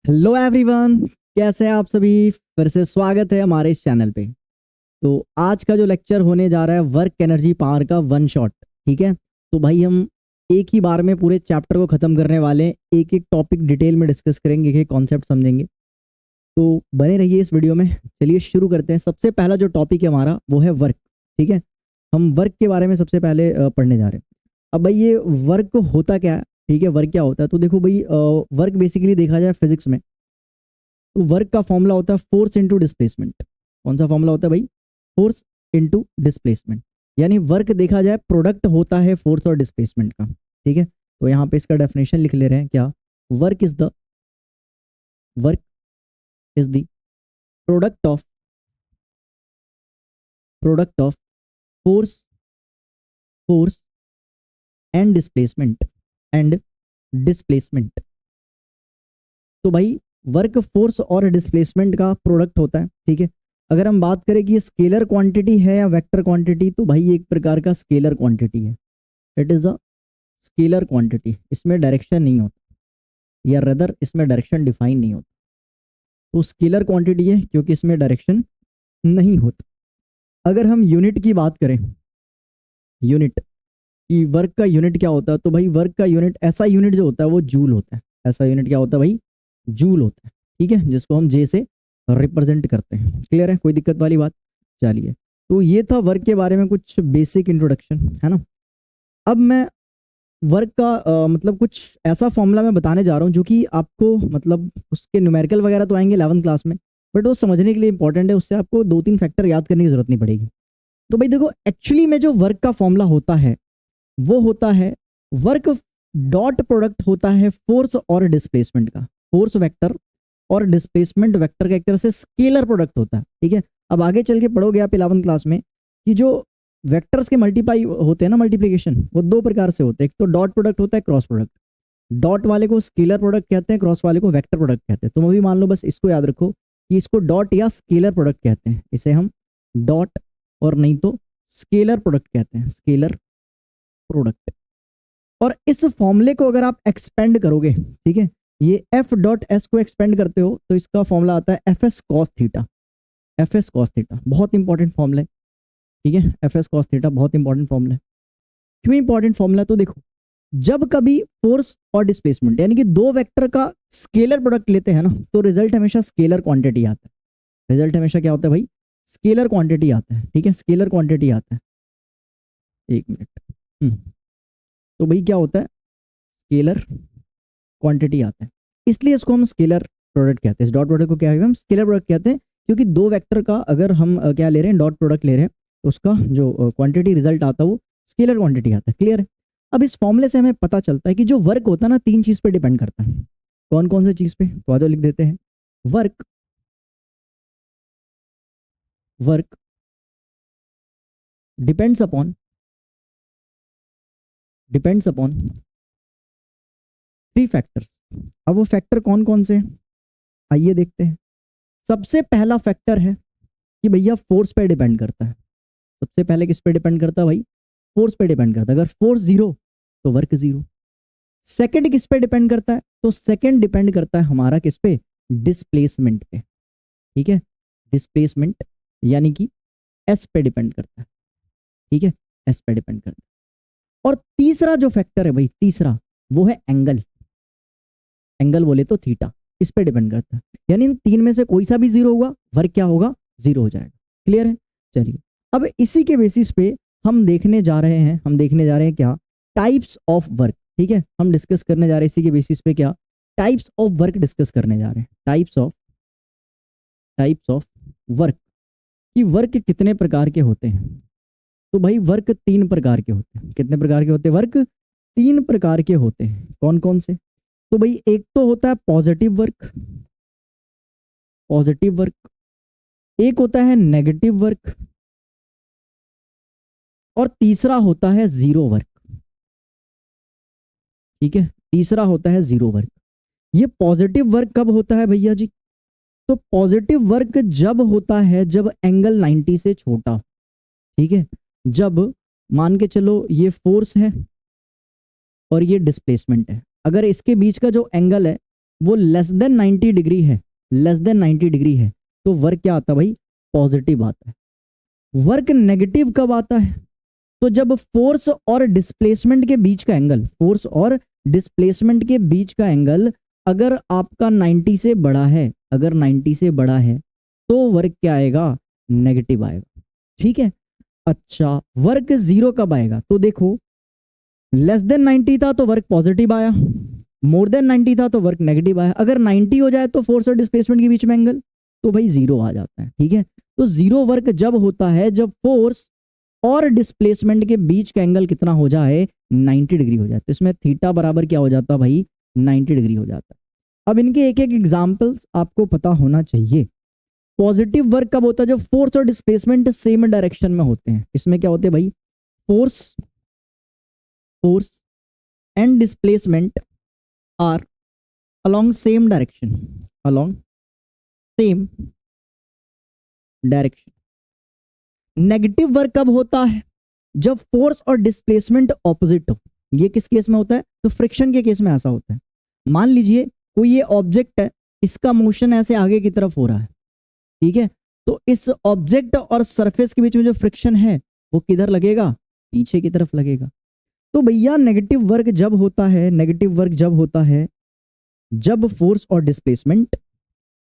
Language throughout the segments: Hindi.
हेलो एवरीवन, कैसे हैं आप सभी। फिर से स्वागत है हमारे इस चैनल पे। तो आज का जो लेक्चर होने जा रहा है वर्क एनर्जी पावर का वन शॉट। ठीक है, तो भाई हम एक ही बार में पूरे चैप्टर को खत्म करने वाले हैं। एक एक टॉपिक डिटेल में डिस्कस करेंगे, एक एक कॉन्सेप्ट समझेंगे। तो बने रहिए इस वीडियो में। चलिए शुरू करते हैं। सबसे पहला जो टॉपिक है हमारा वो है वर्क। ठीक है, हम वर्क के बारे में सबसे पहले पढ़ने जा रहे हैं। अब भाई ये वर्क होता क्या है, ठीक है, वर्क क्या होता है। तो देखो भाई, वर्क बेसिकली देखा जाए फिजिक्स में तो वर्क का फॉर्मूला होता है फोर्स इनटू डिस्प्लेसमेंट। कौन सा फॉर्मूला होता है भाई? Force into displacement. यानी वर्क देखा जाए प्रोडक्ट होता है फोर्स और डिस्प्लेसमेंट का। ठीक है, तो यहाँ पे इसका डेफिनेशन लिख ले रहे हैं क्या। Work is the work is the product of force force and displacement. तो भाई वर्क फोर्स और डिस्प्लेसमेंट का प्रोडक्ट होता है। ठीक है, अगर हम बात करें कि ये स्केलर क्वांटिटी है या वेक्टर क्वांटिटी, तो भाई ये एक प्रकार का स्केलर क्वांटिटी है। It is a scalar quantity. इसमें डायरेक्शन नहीं होता, या रदर इसमें डायरेक्शन डिफाइन नहीं होता। तो स्केलर क्वांटिटी है क्योंकि इसमें डायरेक्शन नहीं होता। अगर हम यूनिट की बात करें, यूनिट कि वर्क का यूनिट क्या होता है, तो भाई वर्क का यूनिट, ऐसा यूनिट जो होता है वो जूल होता है। ऐसा यूनिट क्या होता है भाई? जूल होता है। ठीक है, जिसको हम जे से रिप्रेजेंट करते हैं। क्लियर है, कोई दिक्कत वाली बात? चलिए, तो ये था वर्क के बारे में कुछ बेसिक इंट्रोडक्शन, है ना। अब मैं वर्क का मतलब कुछ ऐसा फॉर्मूला मैं बताने जा रहा हूँ जो कि आपको मतलब उसके न्यूमेरिकल वगैरह तो आएंगे 11th क्लास में, बट वो समझने के लिए इंपॉर्टेंट है। उससे आपको 2-3 फैक्टर याद करने की जरूरत नहीं पड़ेगी। तो भाई देखो, एक्चुअली में जो वर्क का फॉर्मूला होता है वो होता है वर्क डॉट प्रोडक्ट होता है फोर्स और डिस्प्लेसमेंट का। फोर्स वेक्टर और डिस्प्लेसमेंट वेक्टर का एक तरह से स्केलर प्रोडक्ट होता है। ठीक है, अब आगे चल के पढ़ोगे आप 11th क्लास में कि जो वेक्टर्स के मल्टीप्लाई होते हैं ना, मल्टीप्लिकेशन, वो दो प्रकार से होते हैं। एक तो डॉट प्रोडक्ट होता है, क्रॉस प्रोडक्ट। डॉट वाले को स्केलर प्रोडक्ट कहते हैं, क्रॉस वाले को वेक्टर प्रोडक्ट कहते हैं। तुम अभी मान लो, बस इसको याद रखो कि इसको डॉट या स्केलर प्रोडक्ट कहते हैं। इसे हम डॉट और नहीं तो स्केलर प्रोडक्ट कहते हैं, स्केलर प्रोडक्ट। और इस फॉर्मूले को अगर आप एक्सपेंड करोगे, ठीक है, ये एफ डॉट एस को एक्सपेंड करते हो तो इसका फॉर्मूला आता है F S cos theta. F S cos theta बहुत इंपॉर्टेंट फॉर्मूला है। ठीक है, एफ एस कॉस थीटा बहुत इंपॉर्टेंट फॉर्मूला है। क्यों इंपॉर्टेंट फॉर्मूला है? तो देखो, जब कभी फोर्स और डिस्प्लेसमेंट यानी कि दो वेक्टर का स्केलर प्रोडक्ट लेते हैं ना, तो रिजल्ट हमेशा स्केलर क्वांटिटी आता है। रिजल्ट हमेशा क्या होता है भाई? स्केलर क्वांटिटी आता है। ठीक है, स्केलर क्वांटिटी आता है। एक मिनट। तो भाई क्या होता है? स्केलर क्वांटिटी आता है। इसलिए इसको हम स्केलर प्रोडक्ट कहते हैं। इस डॉट प्रोडक्ट को क्या कहते हैं? हम स्केलर प्रोडक्ट कहते हैं, क्योंकि दो वेक्टर का अगर हम क्या ले रहे हैं, डॉट प्रोडक्ट ले रहे हैं, तो उसका जो क्वांटिटी रिजल्ट आता है वो स्केलर क्वांटिटी आता है। क्लियर है? अब इस फॉर्मूले से हमें पता चलता है कि जो वर्क होता है ना, 3 चीज पे डिपेंड करता है। कौन कौन से चीज पे? तो आज लिख देते हैं। Work work depends upon depends upon 3 factors. अब वो फैक्टर कौन कौन से हैं? आइए देखते हैं। सबसे पहला फैक्टर है कि भैया फोर्स पे डिपेंड करता है। सबसे पहले किस पे डिपेंड करता है भाई? फोर्स पे डिपेंड करता है। अगर फोर्स जीरो तो वर्क जीरो। सेकंड किस पे डिपेंड करता है? तो सेकंड डिपेंड करता है हमारा किस पे? डिस्प्लेसमेंट पे। ठीक है, डिस्प्लेसमेंट यानी कि एस पे डिपेंड करता है। ठीक है, एस पे डिपेंड करता है। और तीसरा जो फैक्टर है भाई, तीसरा, वो है एंगल। एंगल बोले तो थीटा। इस पे डिपेंड करता है। यानी इन 3 में से कोई सा भी जीरो होगा, वर्क क्या होगा? जीरो हो जाएगा। क्लियर है? चलिए, अब इसी के बेसिस पे हम देखने जा रहे हैं क्या? Types of work. ठीक है, हम डिस्कस करने जा रहे हैं इसी के बेसिस पे क्या? टाइप्स ऑफ वर्क डिस्कस करने जा रहे हैं। टाइप्स ऑफ वर्क कि वर्क कितने प्रकार के होते हैं। तो भाई वर्क 3 प्रकार के होते हैं। कितने प्रकार के होते हैं? वर्क 3 प्रकार के होते हैं। कौन कौन से? तो भाई एक तो होता है पॉजिटिव वर्क। एक होता है नेगेटिव वर्क, और तीसरा होता है जीरो वर्क। ठीक है, तीसरा होता है जीरो वर्क। ये पॉजिटिव वर्क कब होता है भैया जी? तो पॉजिटिव वर्क जब होता है जब एंगल 90 से छोटा। ठीक है, जब मान के चलो ये फोर्स है और ये डिस्प्लेसमेंट है, अगर इसके बीच का जो एंगल है वो लेस देन 90 डिग्री है, लेस देन 90 डिग्री है, तो वर्क क्या आता है भाई, पॉजिटिव आता है। वर्क नेगेटिव कब आता है, तो जब फोर्स और डिस्प्लेसमेंट के बीच का एंगल, फोर्स और डिस्प्लेसमेंट के बीच का एंगल अगर आपका 90 से बड़ा है, अगर 90 से बड़ा है तो वर्क क्या आएगा, नेगेटिव आएगा। ठीक है, अच्छा वर्क जीरो कब आएगा, तो देखो लेस देन 90 था तो वर्क पॉजिटिव आया, मोर देन 90 था तो वर्क नेगेटिव आया। अगर 90 हो जाए तो फोर्स और डिस्प्लेसमेंट के बीच में एंगल, तो भाई जीरो आ जाता है। ठीक है, तो जीरो वर्क जब होता है जब फोर्स और डिस्प्लेसमेंट के बीच का एंगल कितना हो जाए, 90 डिग्री हो जाए। तो इसमें थीटा बराबर क्या हो जाता है भाई, 90 डिग्री हो जाता है। अब इनके एक एक एग्जाम्पल्स आपको पता होना चाहिए। पॉजिटिव वर्क कब होता है, जब फोर्स और डिस्प्लेसमेंट सेम डायरेक्शन में होते हैं। इसमें क्या होते हैं भाई, force force and displacement are along same direction, along same direction। Negative work कब होता है, जब फोर्स और डिस्प्लेसमेंट ऑपोजिट हो। ये किस केस में होता है, तो फ्रिक्शन के केस में ऐसा होता है। मान लीजिए कोई ये ऑब्जेक्ट है, इसका मोशन ऐसे आगे की तरफ हो रहा है, ठीक है, तो इस ऑब्जेक्ट और सरफेस के बीच में जो फ्रिक्शन है वो किधर लगेगा, पीछे की तरफ लगेगा। तो भैया नेगेटिव वर्क जब होता है, नेगेटिव वर्क जब होता है जब फोर्स और डिस्प्लेसमेंट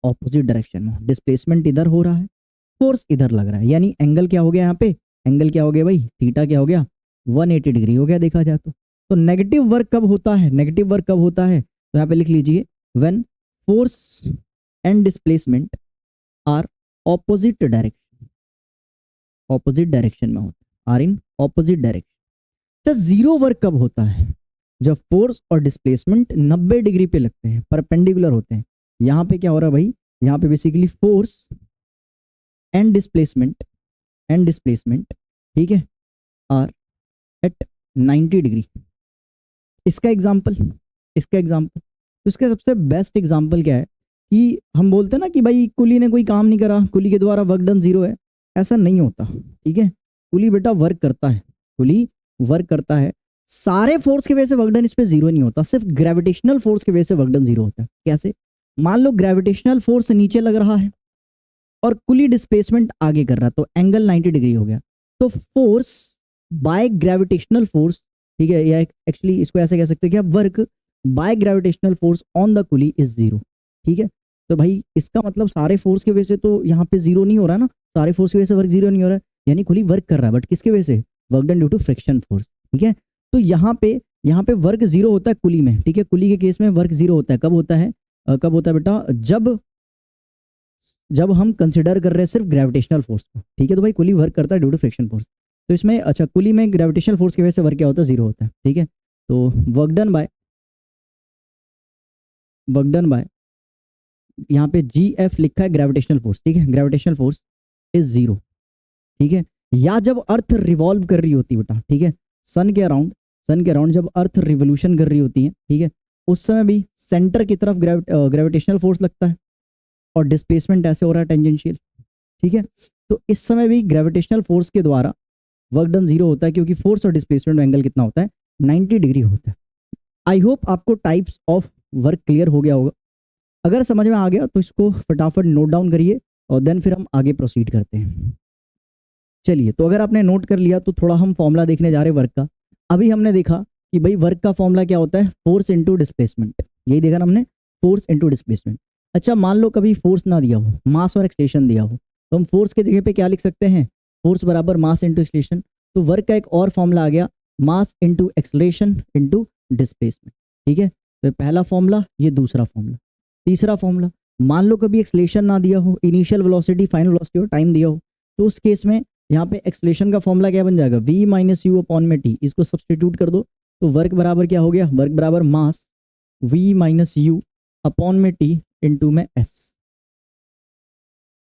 ऑपोजिट डायरेक्शन में, डिस्प्लेसमेंट इधर हो रहा है, फोर्स इधर लग रहा है, यानी एंगल क्या हो गया यहाँ पे, एंगल क्या हो गया भाई, थीटा क्या हो गया, 180 डिग्री हो गया देखा जाए तो नेगेटिव वर्क कब होता है, नेगेटिव वर्क कब होता है, तो यहाँ पे लिख लीजिए when force and displacement are opposite direction, opposite direction में होता है, आर इन ऑपोजिट डायरेक्शन। अच्छा जीरो वर्क कब होता है, जब फोर्स और डिस्प्लेसमेंट 90 डिग्री पे लगते हैं, परपेंडिकुलर होते हैं। यहाँ पे क्या हो रहा है भाई, यहाँ पे बेसिकली फोर्स एंड डिस्प्लेसमेंट ठीक है आर एट 90 डिग्री। इसका एग्जांपल, तो इसका सबसे बेस्ट एग्जांपल क्या है कि हम बोलते हैं ना कि भाई कुली ने कोई काम नहीं करा, कुली के द्वारा वर्क डन जीरो है। ऐसा नहीं होता, ठीक है, कुली बेटा वर्क करता है, कुली वर्क करता है। सारे फोर्स की वजह से वर्क डन इस पे जीरो नहीं होता, सिर्फ ग्रेविटेशनल फोर्स की वजह से वर्क डन जीरो होता है। कैसे, मान लो ग्रेविटेशनल फोर्स नीचे लग रहा है और कुली डिस्प्लेसमेंट आगे कर रहा है, तो एंगल 90 डिग्री हो गया। तो फोर्स बाय ग्रेविटेशनल फोर्स, ठीक है, या एक्चुअली इसको ऐसे कह सकते हैं कि work by gravitational force on the coolie is zero. ठीक है, तो भाई इसका मतलब सारे फोर्स की वजह से तो यहाँ पे जीरो नहीं हो रहा है ना, सारे फोर्स की वजह से वर्क जीरो नहीं हो रहा है, यानी कुली वर्क कर रहा है, बट किसकी वजह से, work done due to friction force. ठीक है, तो यहाँ पे वर्क जीरो होता है कुली में। ठीक है, कुली के केस में वर्क जीरो होता है, कब होता है, कब होता है बेटा, जब हम कंसिडर कर रहे हैं सिर्फ ग्रेविटेशनल फोर्स को। ठीक है, तो भाई कुली वर्क करता है ड्यू टू फ्रिक्शन फोर्स। तो इसमें अच्छा कुली में ग्रेविटेशनल फोर्स की वजह से वर्क क्या होता है, जीरो होता है। ठीक है, तो वर्क डन बाय यहाँ पे जी एफ लिखा है ग्रेविटेशनल फोर्स। ठीक है, ग्रेविटेशनल फोर्स इज जीरो। ठीक है, या जब अर्थ रिवॉल्व कर रही होती है बेटा, ठीक है, सन के अराउंड जब अर्थ रिवोल्यूशन कर रही होती है, ठीक है, उस समय भी सेंटर की तरफ ग्रेविटेशनल फोर्स लगता है और डिस्प्लेसमेंट ऐसे हो रहा है टेंजेंशियल। ठीक है, तो इस समय भी ग्रेविटेशनल फोर्स के द्वारा वर्क डन जीरो होता है, क्योंकि फोर्स और डिस्प्लेसमेंट एंगल कितना होता है, 90 डिग्री होता है। आई होप आपको टाइप्स ऑफ वर्क क्लियर हो गया होगा। अगर समझ में आ गया तो इसको फटाफट नोट डाउन करिए और देन फिर हम आगे प्रोसीड करते हैं। चलिए, तो अगर आपने नोट कर लिया तो थोड़ा हम फॉर्मूला देखने जा रहे हैं वर्क का। अभी हमने देखा कि भाई वर्क का फॉर्मूला क्या होता है, फोर्स इंटू डिस्प्लेसमेंट, यही देखा ना हमने, फोर्स इंटू डिस्प्लेसमेंट। अच्छा मान लो कभी फोर्स ना दिया हो, मास और एक्सलेशन दिया हो, तो हम फोर्स के जगह पे क्या लिख सकते हैं, फोर्स बराबर मास इंटू एक्सलेशन। तो वर्क का एक और फॉर्मूला आ गया, mass into acceleration into displacement. ठीक है, तो पहला फॉर्मूला, ये दूसरा फॉर्मूला। तीसरा फॉर्मूला, मान लो कभी एक्सलेशन ना दिया हो, इनिशियल वेलोसिटी, फाइनल वेलोसिटी और टाइम दिया हो, तो उस केस में यहाँ पे एक्सलेशन का फॉर्मूला क्या बन जाएगा, v माइनस यू अपॉन में टी। इसको सब्सटीट्यूट कर दो तो वर्क बराबर क्या हो गया, वर्क बराबर मास v माइनस यू अपॉन में टी इंटू में s।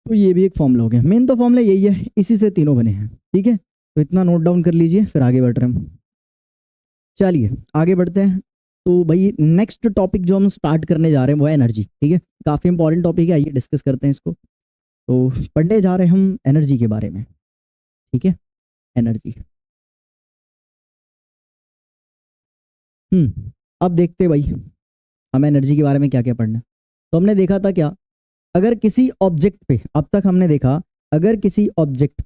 तो ये भी एक फॉर्मूला हो गया। मेन तो फॉर्मूला यही है, इसी से तीनों बने हैं। ठीक है, तो इतना नोट डाउन कर लीजिए, फिर आगे बढ़ रहे हैं। चलिए आगे बढ़ते हैं। तो भाई नेक्स्ट टॉपिक जो हम स्टार्ट करने जा रहे हैं वो है एनर्जी। ठीक है, काफी इंपॉर्टेंट टॉपिक है, आइए डिस्कस करते हैं इसको। तो पढ़ने जा रहे हैं हम एनर्जी के बारे में। ठीक है, एनर्जी। अब देखते हैं भाई, हमें एनर्जी के बारे में क्या क्या पढ़ना है। तो हमने देखा था क्या, अगर किसी ऑब्जेक्ट पे, अब तक हमने देखा अगर किसी ऑब्जेक्ट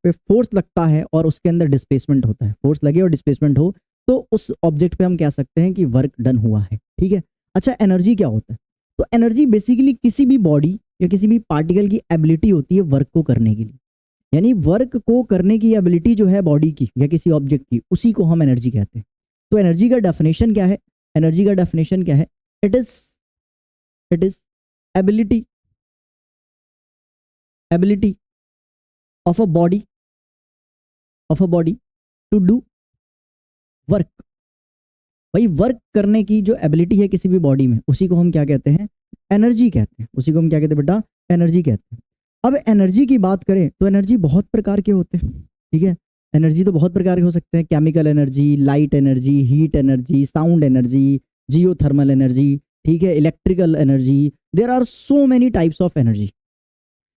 पे फोर्स लगता है और उसके अंदर डिस्प्लेसमेंट होता है, फोर्स लगे और डिस्प्लेसमेंट हो, तो उस ऑब्जेक्ट पे हम कह सकते हैं कि वर्क डन हुआ है। ठीक है। अच्छा, एनर्जी क्या होता है? तो एनर्जी बेसिकली किसी भी बॉडी या किसी भी पार्टिकल की एबिलिटी होती है वर्क को करने के लिए, यानी वर्क को करने की एबिलिटी जो है बॉडी की या किसी ऑब्जेक्ट की, उसी को हम एनर्जी कहते हैं। तो एनर्जी का डेफिनेशन क्या है? एनर्जी का डेफिनेशन क्या है? It is ability of a body to do work. भाई वर्क करने की जो एबिलिटी है किसी भी बॉडी में, उसी को हम क्या कहते हैं? एनर्जी कहते हैं। उसी को हम क्या कहते हैं बेटा? एनर्जी कहते हैं। अब एनर्जी की बात करें तो एनर्जी बहुत प्रकार के होते हैं। ठीक है। एनर्जी तो बहुत प्रकार के हो सकते हैं, chemical energy, light energy, heat energy, sound energy, geothermal energy, ठीक है, electrical energy. There are so many types of energy.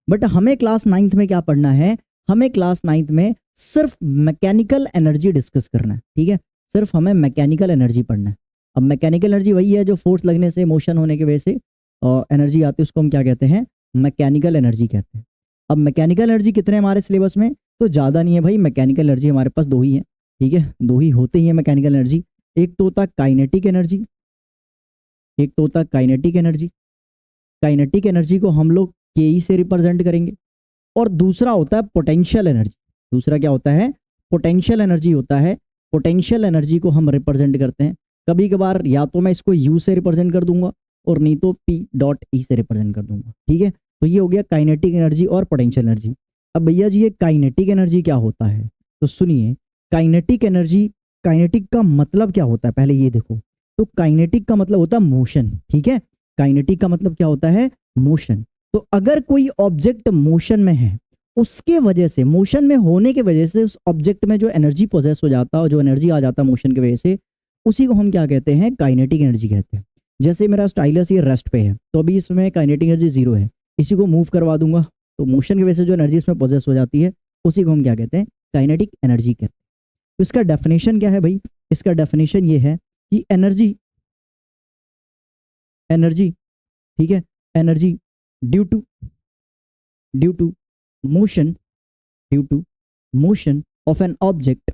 But हमें क्लास 9th में क्या पढ़ना है? हमें क्लास 9th में सिर्फ मैकेनिकल एनर्जी डिस्कस करना है। ठीक है, सिर्फ हमें मैकेनिकल एनर्जी पढ़ना है। अब मैकेनिकल एनर्जी वही है जो फोर्स लगने से, मोशन होने की वजह से एनर्जी आती है, उसको हम क्या कहते हैं? मैकेनिकल एनर्जी कहते हैं। अब मैकेनिकल एनर्जी कितने हमारे सिलेबस में? तो ज़्यादा नहीं है भाई, मैकेनिकल एनर्जी हमारे पास दो ही है। ठीक है, दो ही होते ही है मैकेनिकल एनर्जी। एक तो होता है काइनेटिक एनर्जी, काइनेटिक एनर्जी को हम लोग के से रिप्रेजेंट करेंगे। और दूसरा होता है पोटेंशियल एनर्जी। दूसरा क्या होता है? पोटेंशियल एनर्जी होता है। पोटेंशियल एनर्जी को हम रिप्रेजेंट करते हैं कभी कभार, या तो मैं इसको यू से रिप्रेजेंट कर दूंगा और नहीं तो पी डॉट ई से रिप्रेजेंट कर दूंगा। ठीक है, तो ये हो गया काइनेटिक एनर्जी और पोटेंशियल एनर्जी। अब भैया जी ये काइनेटिक एनर्जी क्या होता है? तो सुनिए, काइनेटिक एनर्जी, काइनेटिक का मतलब क्या होता है पहले ये देखो। तो काइनेटिक का मतलब होता है मोशन। ठीक है, काइनेटिक का मतलब क्या होता है? मोशन। तो अगर कोई ऑब्जेक्ट मोशन में है, उसके वजह से, मोशन में होने के वजह से उस ऑब्जेक्ट में जो एनर्जी पोजेस हो जाता है, जो एनर्जी आ जाता है मोशन की वजह से, उसी को हम क्या कहते हैं? काइनेटिक एनर्जी कहते हैं। जैसे मेरा स्टाइलस ये रेस्ट पे है, तो अभी इसमें काइनेटिक एनर्जी 0 है। इसी को मूव करवा दूंगा तो मोशन की वजह से जो एनर्जी इसमें पोजेस हो जाती है, उसी को हम क्या कहते हैं? काइनेटिक एनर्जी कहते हैं। तो इसका डेफिनेशन क्या है भाई? इसका डेफिनेशन ये है कि एनर्जी, ठीक है, energy due to motion, of an object,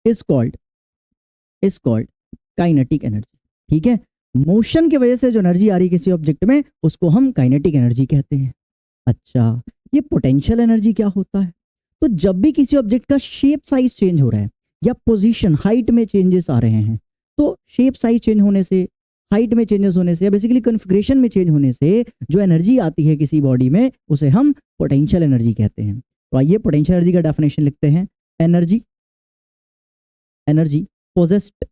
is called kinetic energy. ठीक है, मोशन की वजह से जो एनर्जी आ रही है किसी ऑब्जेक्ट में, उसको हम काइनेटिक एनर्जी कहते हैं। अच्छा, ये पोटेंशियल एनर्जी क्या होता है? तो जब भी किसी ऑब्जेक्ट का शेप साइज चेंज हो रहा है या पोजीशन, हाइट में चेंजेस आ रहे हैं, तो शेप साइज चेंज होने से, हाइट में चेंजेस होने से, या बेसिकली कॉन्फ़िगरेशन में चेंज होने से जो एनर्जी आती है किसी बॉडी में, उसे हम पोटेंशियल एनर्जी कहते हैं। तो आइए पोटेंशियल एनर्जी का डेफिनेशन लिखते हैं। Energy possessed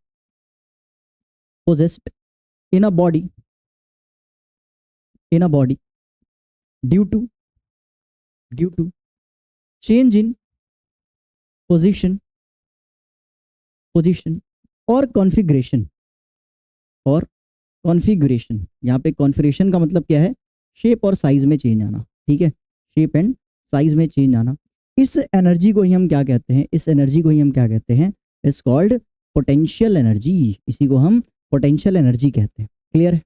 in a body due to change in position और कॉन्फ़िगरेशन, यहाँ पे कॉन्फ़िगरेशन का मतलब क्या है? शेप और साइज में चेंज आना। ठीक है, शेप एंड साइज में चेंज आना। इस एनर्जी को ही हम क्या कहते हैं? Is called potential energy. इसी को हम पोटेंशियल एनर्जी कहते हैं। क्लियर है?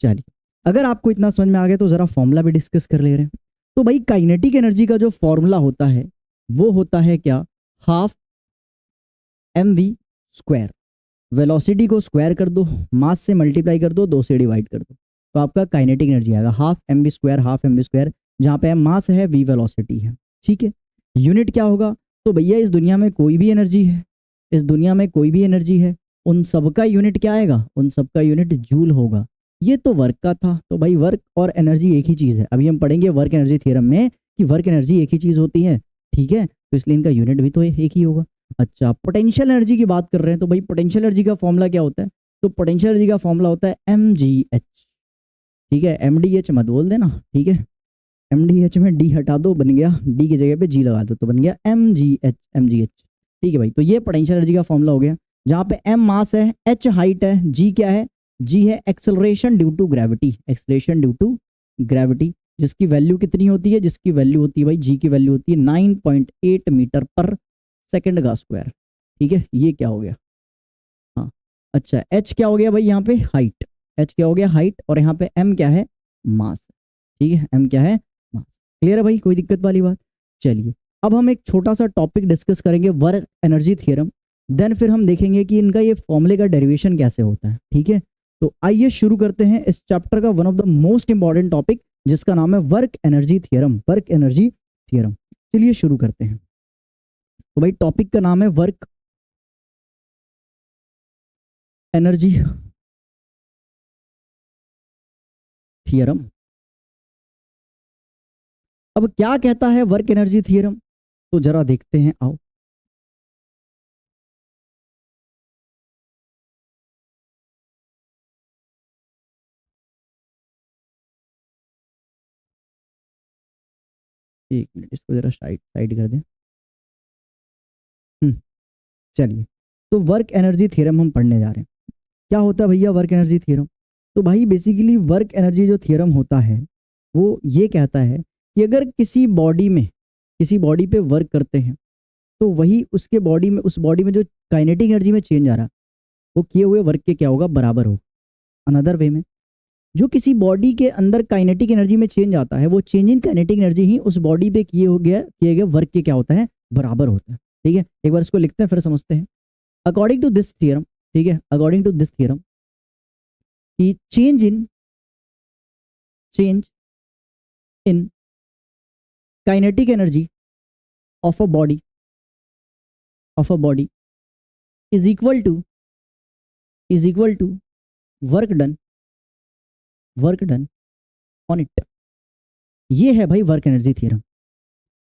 चलिए, अगर आपको इतना समझ में आ गया तो जरा फॉर्मूला भी डिस्कस कर ले रहे हैं। तो भाई काइनेटिक एनर्जी का जो फॉर्मूला होता है वो होता है क्या? Half mv²। वेलोसिटी को स्क्वायर कर दो, मास से मल्टीप्लाई कर दो, 2 से डिवाइड कर दो, तो आपका काइनेटिक एनर्जी आएगा हाफ mv², जहाँ पे मास है, v वेलोसिटी है। ठीक है, यूनिट क्या होगा? तो भैया इस दुनिया में कोई भी एनर्जी है, उन सबका यूनिट क्या आएगा? उन सबका यूनिट जूल होगा। ये तो वर्क का था। तो भाई वर्क और एनर्जी एक ही चीज़ है। अभी हम पढ़ेंगे वर्क एनर्जी थ्योरम में कि वर्क एनर्जी एक ही चीज़ होती है। ठीक है, तो इसलिए इनका यूनिट भी तो एक ही होगा। अच्छा, पोटेंशियल एनर्जी की बात कर रहे हैं, तो भाई पोटेंशियल एनर्जी का फॉर्मूला क्या होता है? तो पोटेंशियल एनर्जी का फॉर्मूला होता है mgh। ठीक है, mdh मत बोल देना। ठीक है, mdh में d हटा दो, बन गया d की जगह पे g लगा दो, तो बन गया mgh। ठीक है भाई, तो ये पोटेंशियल एनर्जी का फॉर्मूला हो गया, जहाँ पे m मास है, h हाइट है, g क्या है? g है एक्सेलरेशन ड्यू टू ग्रेविटी, जिसकी वैल्यू कितनी होती है? जिसकी वैल्यू होती है भाई, g की वैल्यू होती है 9.8 मीटर पर सेकंड का स्क्वायर। ठीक है, ये क्या हो गया, हाँ अच्छा h क्या हो गया भाई यहाँ पे हाइट, h क्या हो गया हाइट, और यहाँ पे m क्या है मास, ठीक है m क्या है मास। क्लियर है भाई, कोई दिक्कत वाली बात। चलिए अब हम एक छोटा सा टॉपिक डिस्कस करेंगे वर्क एनर्जी थ्योरम, देन फिर हम देखेंगे कि इनका ये फॉर्मूले का डेरिवेशन कैसे होता है। ठीक है, तो आइए शुरू करते हैं इस चैप्टर का one of the most important topic जिसका नाम है work energy theorem, work energy theorem. चलिए शुरू करते हैं। तो भाई टॉपिक का नाम है वर्क एनर्जी थ्योरम। अब क्या कहता है वर्क एनर्जी थ्योरम, तो जरा देखते हैं, आओ। एक मिनट, इसको जरा साइड साइड कर दें। चलिए, तो वर्क एनर्जी थ्योरम हम पढ़ने जा रहे हैं। क्या होता है भैया वर्क एनर्जी थ्योरम, तो भाई बेसिकली वर्क एनर्जी जो थ्योरम होता है वो ये कहता है कि अगर किसी बॉडी में, किसी बॉडी पे वर्क करते हैं तो वही उसके बॉडी में, उस बॉडी में जो काइनेटिक एनर्जी में चेंज आ रहा वो किए हुए वर्क के क्या होगा बराबर होगा। अनदर वे में, जो किसी बॉडी के अंदर काइनेटिक एनर्जी में चेंज आता है वो चेंज इन काइनेटिक एनर्जी ही उस बॉडी पे किए गए वर्क के क्या होता है बराबर होता है। ठीक है, एक बार इसको लिखते हैं फिर समझते हैं। अकॉर्डिंग टू दिस थ्योरम, ठीक है, अकॉर्डिंग टू दिस थ्योरम कि change in kinetic energy of a body is equal to work done on it. ये है भाई वर्क एनर्जी थ्योरम।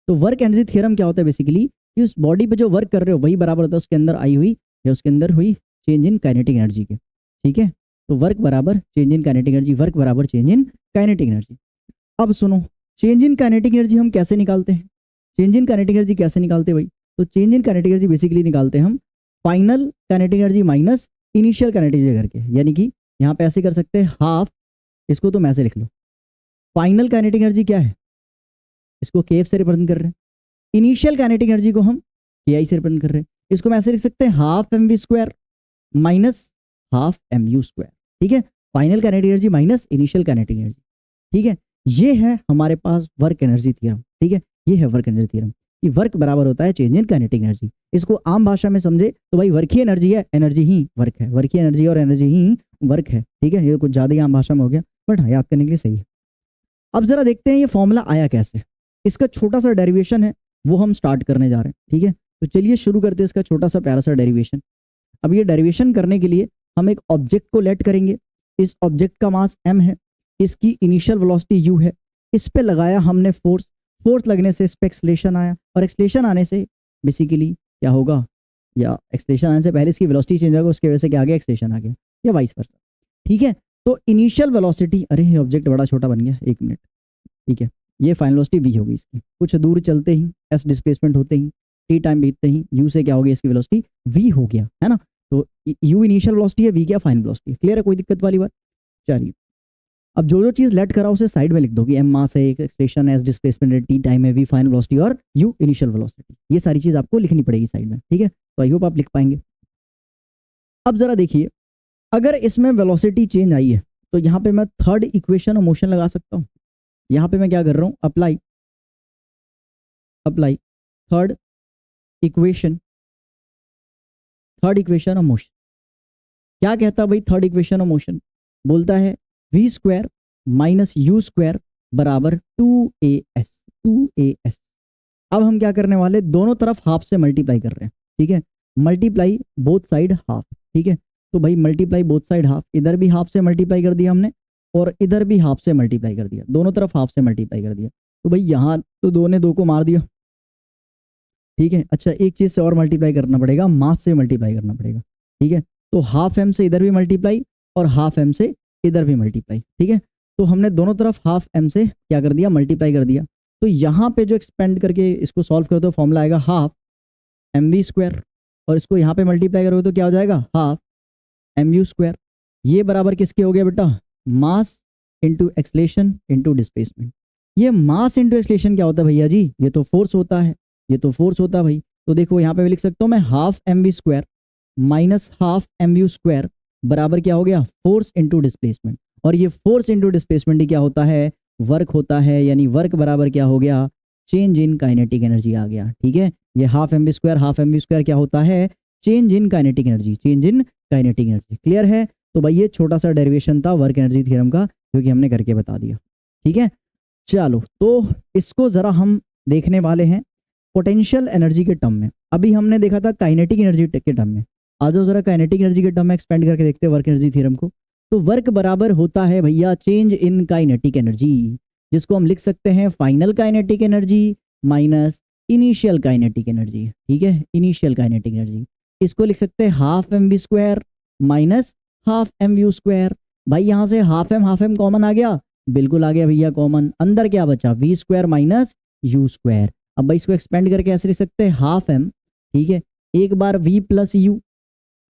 तो वर्क एनर्जी थ्योरम क्या होता है बेसिकली कि उस बॉडी पे जो वर्क कर रहे हो वही बराबर होता है उसके अंदर आई हुई या उसके अंदर हुई चेंज इन काइनेटिक एनर्जी के। ठीक है, तो वर्क बराबर change in kinetic energy, work बराबर चेंज इन काइनेटिक एनर्जी। अब सुनो, चेंज इन काइनेटिक एनर्जी हम कैसे निकालते हैं, चेंज इन काइनेटिक एनर्जी कैसे निकालते हैं भाई, तो change in kinetic energy basically निकालते हैं हम final kinetic energy minus initial kinetic energy करके। यानी कि यहाँ पे ऐसे कर सकते हैं हाफ, इसको तुम ऐसे लिख लो, फाइनल काइनेटिक एनर्जी क्या है, इसको केएफ से रिप्रेजेंट कर रहे हैं, इनिशियल काइनेटिक एनर्जी को हम केआई से रिप्रेजेंट कर रहे हैं। इसको हम ऐसे लिख सकते हैं half m v square minus half m u square. ठीक है, final kinetic energy minus initial kinetic energy. ठीक है, ये है हमारे पास वर्क एनर्जी थ्योरम। ठीक है, ये है वर्क एनर्जी थ्योरम कि वर्क बराबर होता है चेंज इन काइनेटिक एनर्जी। इसको आम भाषा में समझे तो भाई वर्क ही एनर्जी है, एनर्जी ही वर्क है, वर्क ही एनर्जी और एनर्जी ही वर्क है। ठीक है, ये कुछ ज़्यादा ही आम भाषा में हो गया बट हाँ याद करने के लिए सही है। अब जरा देखते हैं ये फॉर्मूला आया कैसे, इसका छोटा सा डेरिवेशन है वो हम स्टार्ट करने जा रहे हैं। ठीक है, तो चलिए शुरू करते हैं इसका छोटा सा प्यारा सा डेरिवेशन। अब ये डेरिवेशन करने के लिए हम एक ऑब्जेक्ट को लेट करेंगे। इस ऑब्जेक्ट का मास m है, इसकी इनिशियल वेलोसिटी u है, इस पे लगाया हमने फोर्स, फोर्स लगने से इस पे एक्सलेशन आया और एक्सलेशन आने से बेसिकली क्या होगा, या एक्सलेशन आने से पहले इसकी वेलोसिटी चेंज होगा, उसके वजह से क्या आ गया एक्सलेशन आ गया, या वाइस वर्सा। ठीक है, तो इनिशियल वेलोसिटी, अरे ये ऑब्जेक्ट बड़ा छोटा बन गया, एक मिनट। ठीक है, ये फाइनल वेलोसिटी v होगी इसकी, कुछ दूर चलते ही s डिस्प्लेसमेंट होते ही t टाइम बीतते ही u से क्या हो गया इसकी वेलोसिटी v हो गया, है ना। तो u इनिशियल वेलोसिटी है, v क्या फाइनल वेलोसिटी। क्लियर है, कोई दिक्कत वाली बात। चलिए अब जो जो चीज़ लेट करा उसे साइड में लिख दो कि m मास है, एक्सप्रेशन है, s डिस्प्लेसमेंट है, t टाइम है, v फाइनल वेलोसिटी और u इनिशियल वेलोसिटी। ये सारी चीज़ आपको लिखनी पड़ेगी साइड में। ठीक है, तो आई होप आप लिख पाएंगे। अब जरा देखिए, अगर इसमें वेलोसिटी चेंज आई है तो यहाँ पे मैं थर्ड इक्वेशन ऑफ मोशन लगा सकता हूँ। यहाँ पे मैं क्या कर रहा हूँ, apply third equation of motion. क्या कहता है भाई थर्ड इक्वेशन ऑफ मोशन, बोलता है v square minus u square बराबर 2as। अब हम क्या करने वाले, दोनों तरफ हाफ से मल्टीप्लाई कर रहे हैं। ठीक है, मल्टीप्लाई बोथ साइड हाफ। ठीक है, तो भाई मल्टीप्लाई बोथ साइड हाफ, इधर भी हाफ से मल्टीप्लाई कर दिया हमने और इधर भी हाफ से मल्टीप्लाई कर दिया, दोनों तरफ हाफ से मल्टीप्लाई कर दिया। तो भाई यहाँ तो दो ने दो को मार दिया। ठीक है, अच्छा एक चीज़ से और मल्टीप्लाई करना पड़ेगा, मास से मल्टीप्लाई करना पड़ेगा। ठीक है, तो हाफ एम से इधर भी मल्टीप्लाई और हाफ एम से इधर भी मल्टीप्लाई। ठीक है, तो हमने दोनों तरफ हाफ एम से क्या कर दिया, मल्टीप्लाई कर दिया। तो यहाँ पे जो एक्सपेंड करके इसको सॉल्व कर दो, फॉर्मूला आएगा हाफ एम वी स्क्वायर और इसको यहाँ पे मल्टीप्लाई करोगे तो क्या हो जाएगा, हाफ एम यू स्क्वायर। ये बराबर किसके हो गया बेटा, mass into acceleration into displacement. ये मास इंटू एक्सलेशन क्या होता है भैया जी, ये तो फोर्स होता है, ये तो फोर्स होता है भाई। तो देखो यहाँ पे भी लिख सकता हूँ मैं half m v square minus half m u square बराबर क्या हो गया, फोर्स इंटू डिस्प्लेसमेंट। और ये फोर्स इंटू डिस्प्लेसमेंट ही क्या होता है, वर्क होता है, यानी वर्क बराबर क्या हो गया, चेंज इन काइनेटिक एनर्जी आ गया। ठीक है, ये हाफ एम वी स्क्वायर क्या होता है, change in kinetic energy, change in kinetic energy. Clear है? तो भाई ये छोटा सा डेरिवेशन था वर्क एनर्जी थ्योरम का, जो कि हमने करके बता दिया। ठीक है, चलो तो इसको जरा हम देखने वाले हैं पोटेंशियल एनर्जी के टर्म में। अभी हमने देखा था काइनेटिक एनर्जी के टर्म में, आ जाओ जरा काइनेटिक एनर्जी के टर्म में एक्सपेंड करके देखते हैं वर्क एनर्जी थ्योरम को। तो वर्क बराबर होता है भैया चेंज इन काइनेटिक एनर्जी, जिसको हम लिख सकते हैं final kinetic energy minus initial kinetic energy. ठीक है, इनिशियल काइनेटिक एनर्जी, इसको लिख सकते हैं half m v square minus half m u square. भाई यहाँ से हाफ एम कॉमन आ गया, बिल्कुल आ गया भैया कॉमन, अंदर क्या बचा, v square minus u square. अब भाई इसको एक्सपेंड करके ऐसे लिख सकते हैं हाफ एम, ठीक है, एक बार वी प्लस यू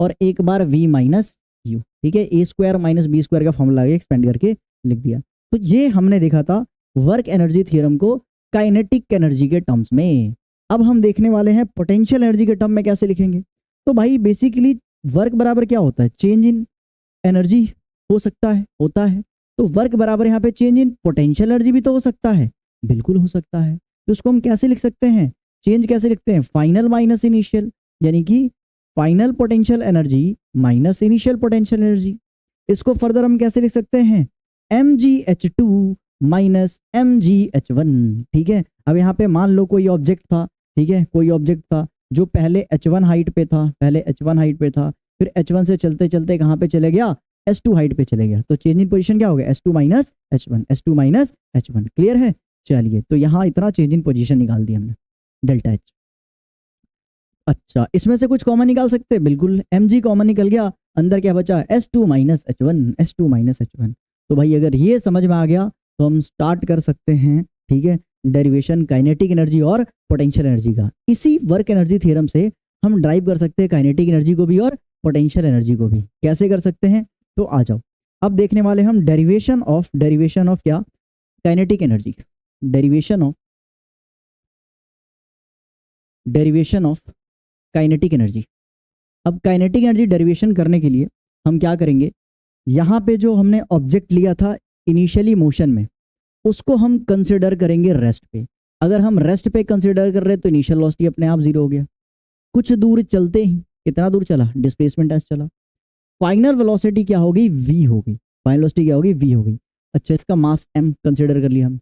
और एक बार वी माइनस यू। ठीक है, ए स्क्वायर माइनस बी स्क्वायर का फॉर्मूला एक्सपेंड करके लिख दिया। तो ये हमने देखा था वर्क एनर्जी थ्योरम को काइनेटिक एनर्जी के टर्म्स में। अब हम देखने वाले हैं पोटेंशियल एनर्जी के टर्म में कैसे लिखेंगे। तो भाई बेसिकली वर्क बराबर क्या होता है, चेंज इन एनर्जी हो सकता है, होता है। तो वर्क बराबर यहाँ पे चेंज इन पोटेंशियल एनर्जी भी तो हो सकता है, बिल्कुल हो सकता है। तो उसको हम कैसे लिख सकते हैं, चेंज कैसे लिखते हैं, फाइनल माइनस इनिशियल, यानी कि final potential energy minus initial potential energy. इसको फर्दर हम कैसे लिख सकते हैं, mgh2 माइनस mgh1। ठीक है, अब यहाँ पे मान लो कोई ऑब्जेक्ट था, ठीक है, कोई ऑब्जेक्ट था जो पहले h1 हाइट पे था, पहले h1 हाइट पे था, फिर h1 से चलते चलते कहाँ पे चले गया, s2 हाइट पे चले गया। तो चेंज इन पोजीशन क्या हो गया, s2 minus h1, s2 minus h1। Clear है? चलिए, तो यहाँ इतना चेंज इन पोजीशन निकाल दी हमने, डेल्टा एच। अच्छा, इसमें से कुछ कॉमन निकाल सकते हैं, बिल्कुल, mg कॉमन निकल गया, अंदर क्या बचा, s2 minus h1, s2 minus h1। तो भाई अगर ये समझ में आ गया तो हम स्टार्ट कर सकते हैं, ठीक है, डेरिवेशन काइनेटिक एनर्जी और पोटेंशियल एनर्जी का। इसी वर्क एनर्जी थ्योरम से हम ड्राइव कर सकते हैं काइनेटिक एनर्जी को भी और पोटेंशियल एनर्जी को भी। कैसे कर सकते हैं, तो आ जाओ अब देखने वाले हम डेरिवेशन ऑफ क्या, kinetic energy, derivation of kinetic energy. अब काइनेटिक एनर्जी डेरिवेशन करने के लिए हम क्या करेंगे, यहाँ पे जो हमने ऑब्जेक्ट लिया था इनिशियली मोशन में, उसको हम कंसिडर करेंगे रेस्ट पे। अगर हम रेस्ट पे कंसिडर कर रहे हैं तो इनिशियल वेलोसिटी अपने आप जीरो हो गया। कुछ दूर चलते ही, कितना दूर चला, डिस्प्लेसमेंट एस चला, फाइनल वेलोसिटी क्या होगी, वी होगी, फाइनल वेलोसिटी क्या होगी, वी होगी। अच्छा, इसका मास m कंसिडर कर लिया हम,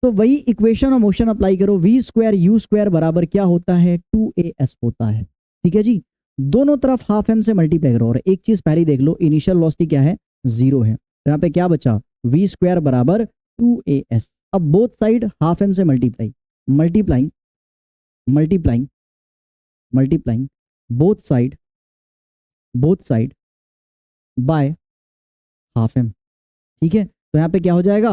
तो वही इक्वेशन ऑफ मोशन अप्लाई करो, वी स्क्वायर यू स्क्वायर बराबर क्या होता है, 2as होता है। ठीक है जी, दोनों तरफ हाफ एम से मल्टीप्लाई करो। और एक चीज पहले देख लो, इनिशियल वेलोसिटी क्या है, जीरो है, तो यहाँ पे क्या बचा, वी स्क्वायर बराबर 2as। अब बोथ साइड हाफ एम से multiplying both side by half m. ठीक है, तो यहाँ पे क्या हो जाएगा,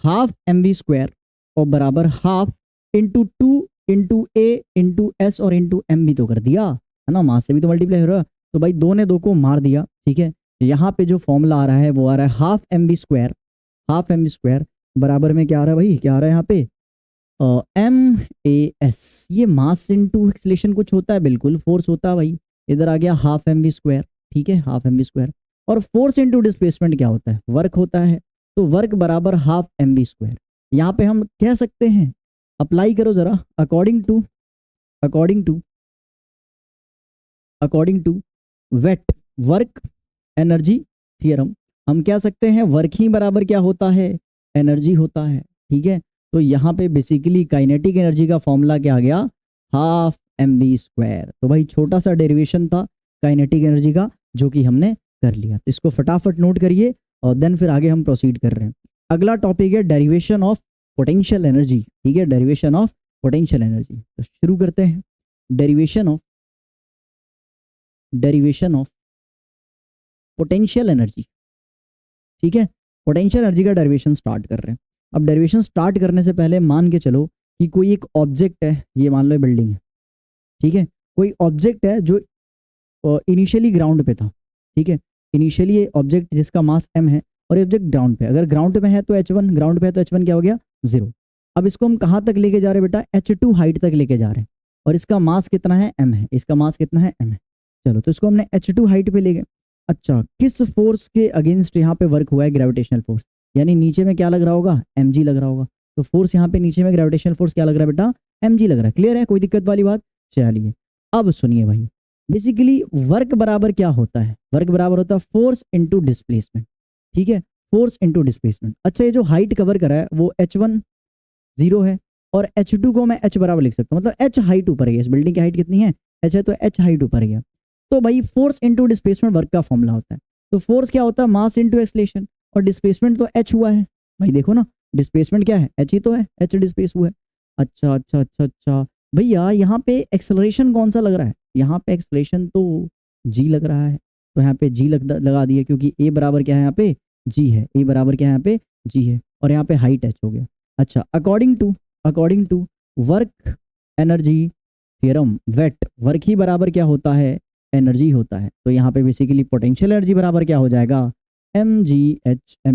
हाफ एम वी स्क्वायर और बराबर हाफ इंटू 2 इंटू ए इंटू एस और इंटू एम भी तो कर दिया है ना, मास से भी तो मल्टीप्लाई हो रहा है। तो भाई दो ने दो को मार दिया। ठीक है, यहाँ पे जो फॉर्मूला आ रहा है वो आ रहा है हाफ एम वी स्क्वायर बराबर में क्या आ रहा है भाई, क्या आ रहा है यहाँ पे, एम ए एस। ये मास इंटू एक्सीलरेशन कुछ होता है, बिल्कुल फोर्स होता है भाई, इधर आ गया हाफ एम वी स्क्वायर। ठीक है, हाफ एम वी स्क्वायर, और फोर्स इंटू डिस्प्लेसमेंट क्या होता है, वर्क होता है, तो वर्क बराबर हाफ एम वी स्क्वायर। यहाँ पे हम कह सकते हैं, अप्लाई करो जरा, according to wait work energy theorem, हम कह सकते हैं वर्क ही बराबर क्या होता है, एनर्जी होता है। ठीक है, तो यहाँ पे बेसिकली काइनेटिक एनर्जी का फॉर्मूला क्या आ गया, हाफ एम वी स्क्वायर। तो भाई छोटा सा डेरिवेशन था काइनेटिक एनर्जी का, जो कि हमने कर लिया। तो इसको फटाफट नोट करिए और देन फिर आगे हम प्रोसीड कर रहे हैं। अगला टॉपिक है डेरिवेशन ऑफ पोटेंशियल एनर्जी। ठीक है, डेरिवेशन ऑफ पोटेंशियल एनर्जी। तो शुरू करते हैं, डेरिवेशन ऑफ पोटेंशियल एनर्जी। ठीक है, पोटेंशियल एनर्जी का डेरिवेशन स्टार्ट कर रहे हैं। अब डेरिवेशन स्टार्ट करने से पहले मान के चलो कि कोई एक ऑब्जेक्ट है, ये मान लो बिल्डिंग है। ठीक है, कोई ऑब्जेक्ट है जो इनिशियली ग्राउंड पे था। ठीक है, इनिशियली ये ऑब्जेक्ट जिसका मास m है और ये ऑब्जेक्ट ग्राउंड पे, अगर ग्राउंड पे है तो h1, ग्राउंड पे है तो h1 क्या हो गया, जीरो। अब इसको हम कहाँ तक लेके जा रहे हैं बेटा, h2 हाइट तक लेके जा रहे हैं। और इसका मास कितना है, m है, इसका मास कितना है, m है। चलो तो इसको हमने h2 हाइट पे ले गए। अच्छा, किस फोर्स के अगेंस्ट यहाँ पे वर्क हुआ है, ग्रेविटेशनल फोर्स, यानी नीचे में क्या लग रहा होगा, mg लग रहा होगा। तो फोर्स यहाँ पे नीचे में ग्रेविटेशनल फोर्स क्या लग रहा है बेटा, mg लग रहा है। क्लियर है, कोई दिक्कत वाली बात। चलिए अब सुनिए भाई, बेसिकली वर्क बराबर क्या होता है, वर्क बराबर होता है फोर्स इंटू डिस्प्लेसमेंट। ठीक है, फोर्स इंटू डिस्प्लेसमेंट। अच्छा, ये जो हाइट कवर करा है वो h1 0 है और h2 को मैं h बराबर लिख सकता हूँ, मतलब h हाइट ऊपर है, इस बिल्डिंग की हाइट कितनी है, h है, तो h हाइट ऊपर गया। तो भाई फोर्स इंटू डिस्प्लेसमेंट वर्क का फॉर्मूला होता है। तो फोर्स क्या होता है, मास इंटू एक्सलेशन, और डिस्प्लेसमेंट तो h हुआ है भाई, देखो ना डिस्प्लेसमेंट क्या है, h ही तो है, h डिस्प्लेस हुआ है। अच्छा अच्छा अच्छा अच्छा भैया, यहाँ पे एक्सेलरेशन कौन सा लग रहा है, यहाँ पे एक्सेलरेशन तो g लग रहा है, तो यहाँ पे g लगा दिए, क्योंकि a बराबर क्या है यहाँ पे, g है, a बराबर क्या है यहाँ पे, g है, और यहाँ पे हाइट h हो गया। अच्छा, according to work energy theorem, wait work ही बराबर क्या होता है, एनर्जी होता है। तो यहाँ पे बेसिकली पोटेंशियल एनर्जी बराबर क्या हो जाएगा, mgh, है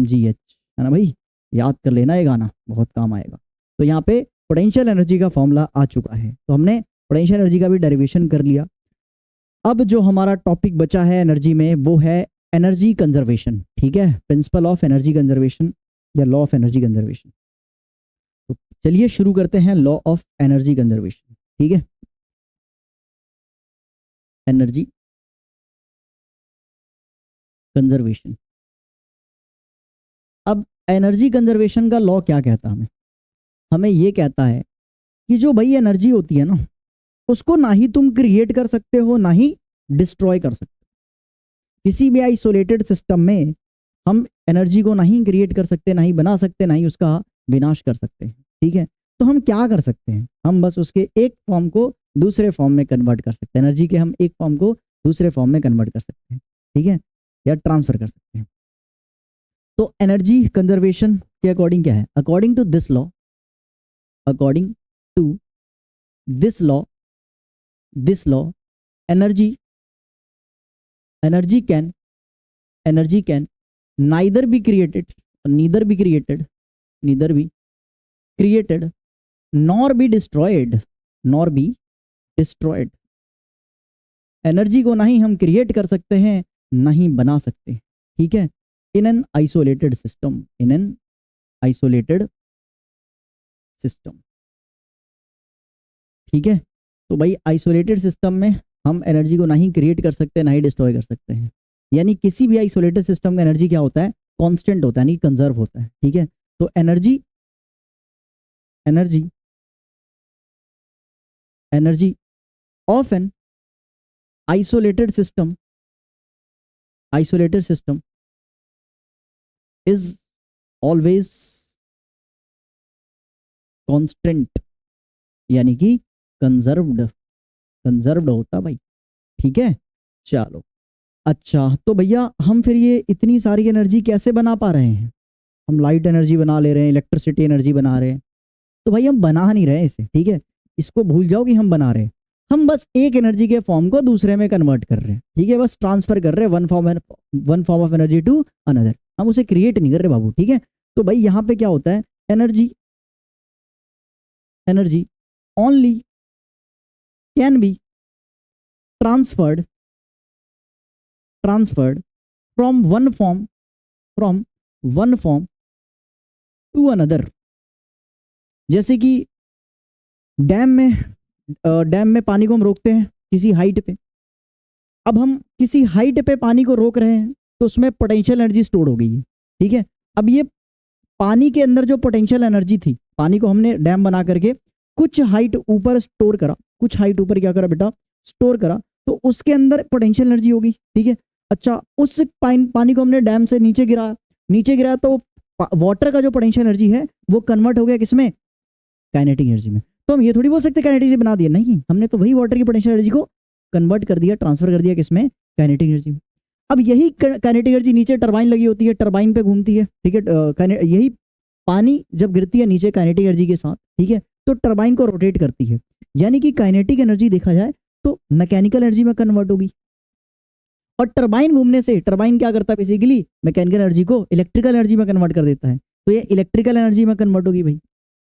ना भाई, याद कर लेना, ये गाना बहुत काम आएगा। तो यहाँ पे पोटेंशियल एनर्जी का फॉर्मूला आ चुका है, तो हमने पोटेंशियल एनर्जी का भी डेरिवेशन कर लिया। अब जो हमारा टॉपिक बचा है एनर्जी में वो है एनर्जी कंजर्वेशन। ठीक है, प्रिंसिपल ऑफ एनर्जी कंजर्वेशन या लॉ ऑफ एनर्जी कंजर्वेशन। तो चलिए शुरू करते हैं लॉ ऑफ एनर्जी कंजर्वेशन। ठीक है, एनर्जी कंजर्वेशन। अब एनर्जी कंजर्वेशन का लॉ क्या कहता है, हमें ये कहता है कि जो भाई एनर्जी होती है ना, उसको ना ही तुम क्रिएट कर सकते हो ना ही डिस्ट्रॉय कर सकते हो। किसी भी आइसोलेटेड सिस्टम में हम एनर्जी को नहीं क्रिएट कर सकते, ना ही बना सकते, ना ही उसका विनाश कर सकते हैं। ठीक है, तो हम क्या कर सकते हैं, हम बस उसके एक फॉर्म को दूसरे फॉर्म में कन्वर्ट कर सकते हैं, एनर्जी के हम एक फॉर्म को दूसरे फॉर्म में कन्वर्ट कर सकते हैं। ठीक है, या ट्रांसफर कर सकते हैं। तो एनर्जी कंजर्वेशन के अकॉर्डिंग क्या है, according to this law, according to this law, energy can neither be created neither be created nor be destroyed energy को ना ही हम क्रिएट कर सकते हैं ना ही बना सकते। ठीक है, इन एन आइसोलेटेड सिस्टम। ठीक है, तो भाई आइसोलेटेड सिस्टम में हम एनर्जी को ना ही क्रिएट कर सकते ना ही डिस्ट्रॉय कर सकते हैं, यानी किसी भी आइसोलेटेड सिस्टम का एनर्जी क्या होता है, कांस्टेंट होता है, नहीं कंजर्व होता है। ठीक है, तो energy of an isolated system is always constant, यानी कि कंजर्व्ड होता भाई। ठीक है, चलो अच्छा, तो भैया हम फिर ये इतनी सारी एनर्जी कैसे बना पा रहे हैं, हम लाइट एनर्जी बना ले रहे हैं, इलेक्ट्रिसिटी एनर्जी बना रहे हैं, तो भाई हम बना नहीं रहे इसे। ठीक है, इसको भूल जाओ कि हम बना रहे हैं, हम बस एक एनर्जी के फॉर्म को दूसरे में कन्वर्ट कर रहे हैं। ठीक है, बस ट्रांसफर कर रहे हैं one form of energy to another, हम उसे क्रिएट नहीं कर रहे बाबू। ठीक है, तो भाई यहाँ पे क्या होता है, energy only can be transferred from one form to another. जैसे कि डैम में पानी को हम रोकते हैं किसी हाइट पे, अब हम किसी हाइट पे पानी को रोक रहे हैं तो उसमें पोटेंशियल एनर्जी स्टोर हो गई है। ठीक है, अब ये पानी के अंदर जो पोटेंशियल एनर्जी थी, पानी को हमने डैम बना करके कुछ हाइट ऊपर स्टोर करा, कुछ हाइट ऊपर क्या करा बेटा, स्टोर करा, तो उसके अंदर पोटेंशियल एनर्जी होगी। ठीक है, अच्छा उस पानी को हमने डैम से नीचे गिराया तो वाटर का जो पोटेंशियल एनर्जी है वो कन्वर्ट हो गया किसमें, काइनेटिक एनर्जी में। तो हम ये थोड़ी बोल सकते काइनेटिक एनर्जी बना दिया, नहीं, हमने तो वही वाटर की पोटेंशियल एनर्जी को कन्वर्ट कर दिया, ट्रांसफर कर दिया किसमें, काइनेटिक एनर्जी में। अब यही काइनेटिक एनर्जी नीचे टरबाइन लगी होती है, टरबाइन पे घूमती है। ठीक है, यही पानी जब गिरती है नीचे काइनेटिक एनर्जी के साथ, ठीक है, तो टरबाइन को रोटेट करती है, यानी कि काइनेटिक एनर्जी देखा जाए तो मैकेनिकल एनर्जी में कन्वर्ट होगी। और टरबाइन घूमने से, टरबाइन क्या करता है बेसिकली, मैकेनिकल एनर्जी को इलेक्ट्रिकल एनर्जी में कन्वर्ट कर देता है, तो ये इलेक्ट्रिकल एनर्जी में कन्वर्ट होगी भाई।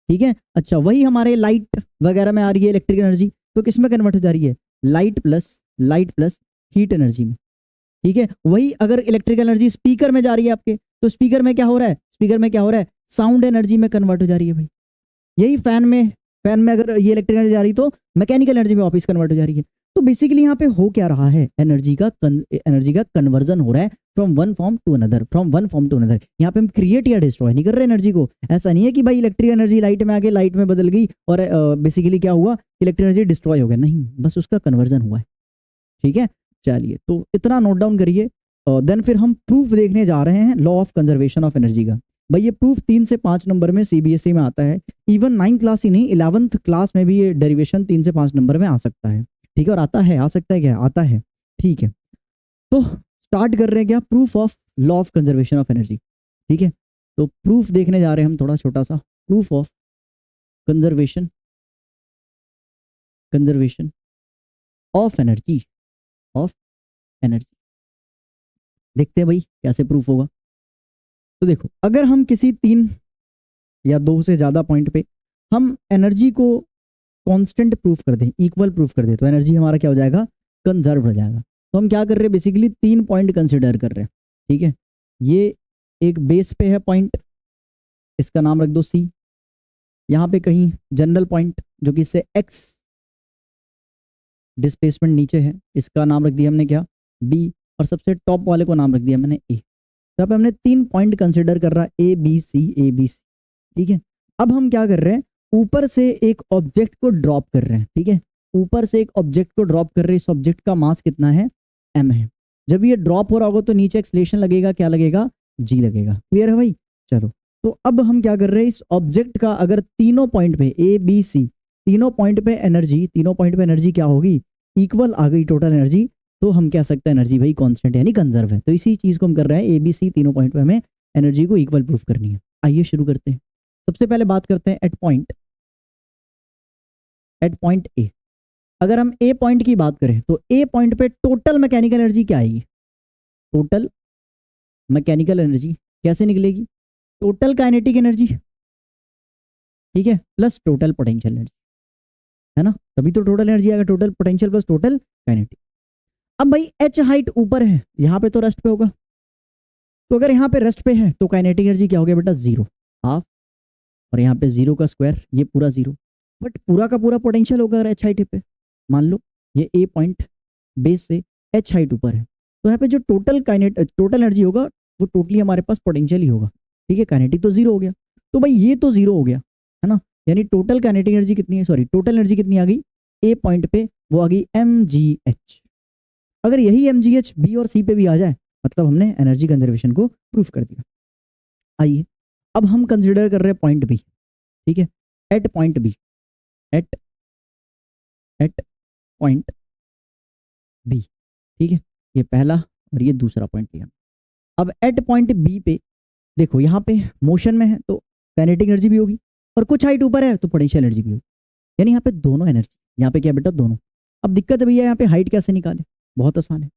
ठीक है, अच्छा वही हमारे लाइट वगैरह में आ रही है इलेक्ट्रिकल एनर्जी, तो किस में कन्वर्ट हो जा रही है, लाइट प्लस हीट एनर्जी में, ठीक है। वही अगर इलेक्ट्रिकल एनर्जी स्पीकर में जा रही है आपके, तो स्पीकर में क्या हो रहा है, स्पीकर में क्या हो रहा है, साउंड एनर्जी में कन्वर्ट हो जा रही है भाई। यही फैन में अगर ये इलेक्ट्रिकल एनर्जी जा रही तो मैकेनिकल एनर्जी में वापस कन्वर्ट हो जा रही है। तो बेसिकली यहाँ पे हो क्या रहा है, एनर्जी का कन्वर्जन हो रहा है from one form to another. यहाँ पे हम क्रिएट या डिस्ट्रॉय नहीं कर रहे एनर्जी को। ऐसा नहीं है कि भाई इलेक्ट्रिक एनर्जी लाइट में आके लाइट में बदल गई और बेसिकली क्या हुआ, इलेक्ट्रिक एनर्जी डिस्ट्रॉय हो गया, नहीं, बस उसका कन्वर्जन हुआ है, ठीक है। चलिए, तो इतना नोट डाउन करिए। देन फिर हम प्रूफ देखने जा रहे हैं law of conservation of energy का। भाई ये प्रूफ 3 से 5 नंबर में सीबीएसई में आता है, इवन 9th क्लास ही नहीं 11th क्लास में भी ये डेरिवेशन 3 से 5 नंबर में आ सकता है, ठीक है। और आता है, आ सकता है क्या, आता है, ठीक है। तो स्टार्ट कर रहे हैं क्या, proof of law of conservation of energy, ठीक है। तो प्रूफ देखने जा रहे हैं हम, थोड़ा छोटा सा proof of conservation of energy देखते हैं भाई कैसे प्रूफ होगा। तो देखो, अगर हम किसी 3 या 2 से ज्यादा पॉइंट पे हम एनर्जी को कांस्टेंट प्रूफ कर दें, इक्वल प्रूफ कर दें, तो एनर्जी हमारा क्या हो जाएगा, कंजर्व हो जाएगा। तो हम क्या कर रहे हैं, बेसिकली 3 पॉइंट कंसिडर कर रहे हैं, ठीक है। ये एक बेस पे है पॉइंट, इसका नाम रख दो सी। यहाँ पे कहीं जनरल पॉइंट जो कि इससे एक्स डिस्प्लेसमेंट नीचे है, इसका नाम रख दिया हमने क्या, बी। और सबसे टॉप वाले को नाम रख दिया मैंने ए। तो यहाँ पे हमने 3 पॉइंट कंसिडर कर रहा है, ए बी सी, ठीक है। अब हम क्या कर रहे हैं, ऊपर से एक ऑब्जेक्ट को ड्रॉप कर रहे हैं, ठीक है। ऊपर से एक ऑब्जेक्ट को ड्रॉप कर रहे हैं, इस ऑब्जेक्ट का मास कितना है, m है। जब ये ड्रॉप हो रहा होगा तो नीचे एक्सलेशन लगेगा, क्या लगेगा, g लगेगा। क्लियर है भाई, चलो। तो अब हम क्या कर रहे हैं, इस ऑब्जेक्ट का अगर तीनों पॉइंट पे ए बी सी तीनों पॉइंट पे एनर्जी क्या होगी, इक्वल आ गई टोटल एनर्जी, तो हम कह सकते हैं एनर्जी भाई कांस्टेंट यानी कंजर्व है। तो इसी चीज को हम कर रहे हैं, ए बी सी तीनों पॉइंट पे हमें एनर्जी को इक्वल प्रूफ करनी है। आइए शुरू करते हैं। सबसे पहले बात करते हैं एट पॉइंट ए। अगर हम ए पॉइंट की बात करें तो ए पॉइंट पे टोटल मैकेनिकल एनर्जी क्या आएगी, टोटल मैकेनिकल एनर्जी कैसे निकलेगी, टोटल काइनेटिक एनर्जी, ठीक है, प्लस टोटल पोटेंशियल एनर्जी, है ना। तभी तो टोटल एनर्जी आएगा, total potential plus total kinetic. अब भाई एच हाइट ऊपर है, यहाँ पे तो रेस्ट पे होगा, तो अगर यहाँ पे रेस्ट पे है तो काइनेटिक एनर्जी क्या हो गया बेटा, 0, हाफ। और यहाँ पे 0 का स्क्वायर, ये पूरा 0। बट पूरा का पूरा पोटेंशियल होगा अगर एच हाइट पे, मान लो ये ए पॉइंट बेस से एच हाइट ऊपर है, तो यहाँ पे जो टोटल एनर्जी होगा वो टोटली हमारे पास पोटेंशियल ही होगा, ठीक है। काइनेटिक तो 0 हो गया, तो भाई ये तो 0 हो गया, है ना। यानी टोटल काइनेटिक एनर्जी कितनी है, सॉरी टोटल एनर्जी कितनी आ गई ए पॉइंट पे, वो आ गई mgh। अगर यही mgh बी और सी पे भी आ जाए, मतलब हमने एनर्जी कंजर्वेशन को प्रूफ कर दिया। आइए अब हम कंसिडर कर रहे हैं पॉइंट बी, ठीक है। At point B, at point B, ठीक है। ये पहला और ये दूसरा पॉइंट लिया। अब एट पॉइंट बी पे देखो, यहाँ पे मोशन में है तो काइनेटिक एनर्जी भी होगी, और कुछ हाइट ऊपर है तो पोटेंशियल एनर्जी भी होगी, यानी यहाँ पे दोनों एनर्जी। यहाँ पे क्या बेटा, दोनों। अब दिक्कत है भैया यहाँ पे हाइट कैसे निकाले, बहुत आसान है।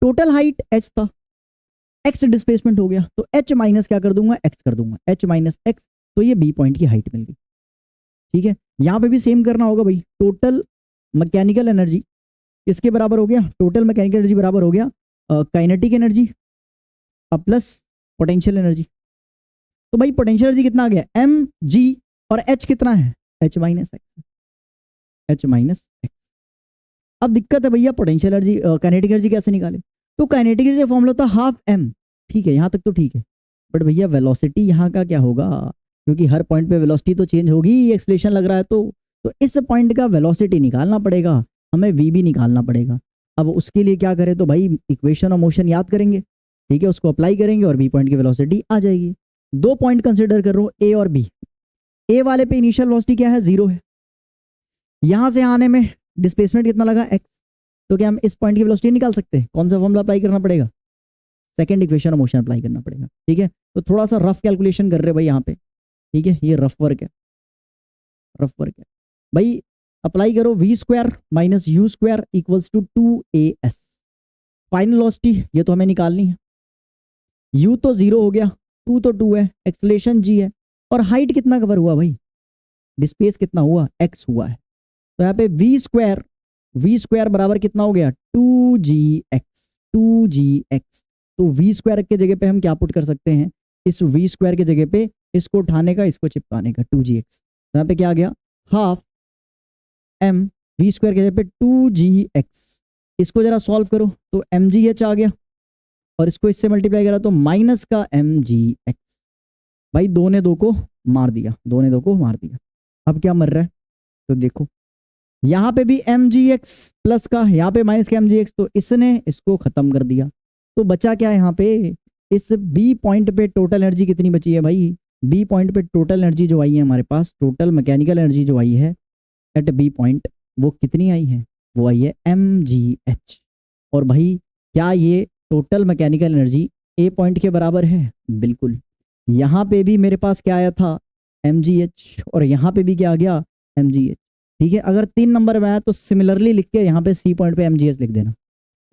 टोटल हाइट h था, x डिस्प्लेसमेंट हो गया, तो h माइनस क्या कर दूंगा, x कर दूंगा, h माइनस x, तो ये बी पॉइंट की हाइट मिल गई, ठीक है। यहाँ पे भी सेम करना होगा भाई, टोटल मैकेनिकल एनर्जी किसके बराबर हो गया, टोटल मैकेनिकल एनर्जी बराबर हो गया kinetic energy plus potential energy. तो भाई पोटेंशियल एनर्जी कितना आ गया, mg, और h कितना है, h माइनस x। अब दिक्कत है भैया पोटेंशियल एनर्जी काइनेटिक एनर्जी कैसे निकाले, तो काइनेटिक एनर्जी फॉर्मूला होता है हाफ m, ठीक है, यहाँ तक तो ठीक है। बट भैया वेलोसिटी यहाँ का क्या होगा, क्योंकि हर पॉइंट पे वेलोसिटी तो चेंज होगी, एक्सलेशन लग रहा है, तो इस पॉइंट का वेलोसिटी निकालना पड़ेगा हमें, v भी निकालना पड़ेगा। अब उसके लिए क्या करें, तो भाई इक्वेशन ऑफ मोशन याद करेंगे, ठीक है, उसको अप्लाई करेंगे और बी पॉइंट की वेलोसिटी आ जाएगी। 2 पॉइंट कंसिडर कर रहा हूँ, ए और बी। ए वाले पे इनिशियल वेलोसिटी क्या है, 0 है। यहां से आने में डिस्प्लेसमेंट कितना लगा, x, तो क्या हम इस पॉइंट की वेलोसिटी निकाल सकते हैं, कौन सा फॉर्मूला अप्लाई करना पड़ेगा, second equation of motion apply करना पड़ेगा, ठीक है। तो थोड़ा सा रफ कैलकुलेशन कर रहे हैं भाई यहाँ पे, ठीक है, ये रफ वर्क है भाई। अप्लाई करो, v² minus u² equals to 2as। Final velocity ये तो हमें निकालनी है, u तो 0 हो गया, 2 तो 2 है, एक्सेलरेशन g है, और हाइट कितना कवर हुआ भाई, डिस्प्लेस कितना हुआ, x हुआ है, तो यहाँ पे वी स्क्वायर बराबर कितना हो गया 2gx। तो वी स्क्वायर के जगह पे हम क्या पुट कर सकते हैं, इस वी स्क्वायर के जगह पे इसको उठाने का, इसको चिपकाने का 2gx। तो यहाँ पे क्या आ गया हाफ m वी स्क्वायर के जगह पे 2gx। इसको जरा सॉल्व करो तो mgh आ गया, और इसको इससे मल्टीप्लाई करा तो माइनस का mgx। भाई दो ने दो को मार दिया, दो ने दो को मार दिया। अब क्या मर रहा है, तो देखो यहाँ पे भी mgx प्लस का, यहाँ पे माइनस का mgx, तो इसने इसको खत्म कर दिया। तो बचा क्या है यहाँ पे, इस बी पॉइंट पे टोटल एनर्जी कितनी बची है भाई, बी पॉइंट पे टोटल एनर्जी जो आई है हमारे पास, टोटल मैकेनिकल एनर्जी जो आई है एट बी पॉइंट, वो कितनी आई है, वो आई है mgh। और भाई क्या ये टोटल मैकेनिकल एनर्जी ए पॉइंट के बराबर है, बिल्कुल। यहाँ पे भी मेरे पास क्या आया था mgh, और यहाँ पे भी क्या आ गया mgh, ठीक है। अगर 3 नंबर में आया तो सिमिलरली लिख के यहाँ पे सी पॉइंट पे mgh लिख देना,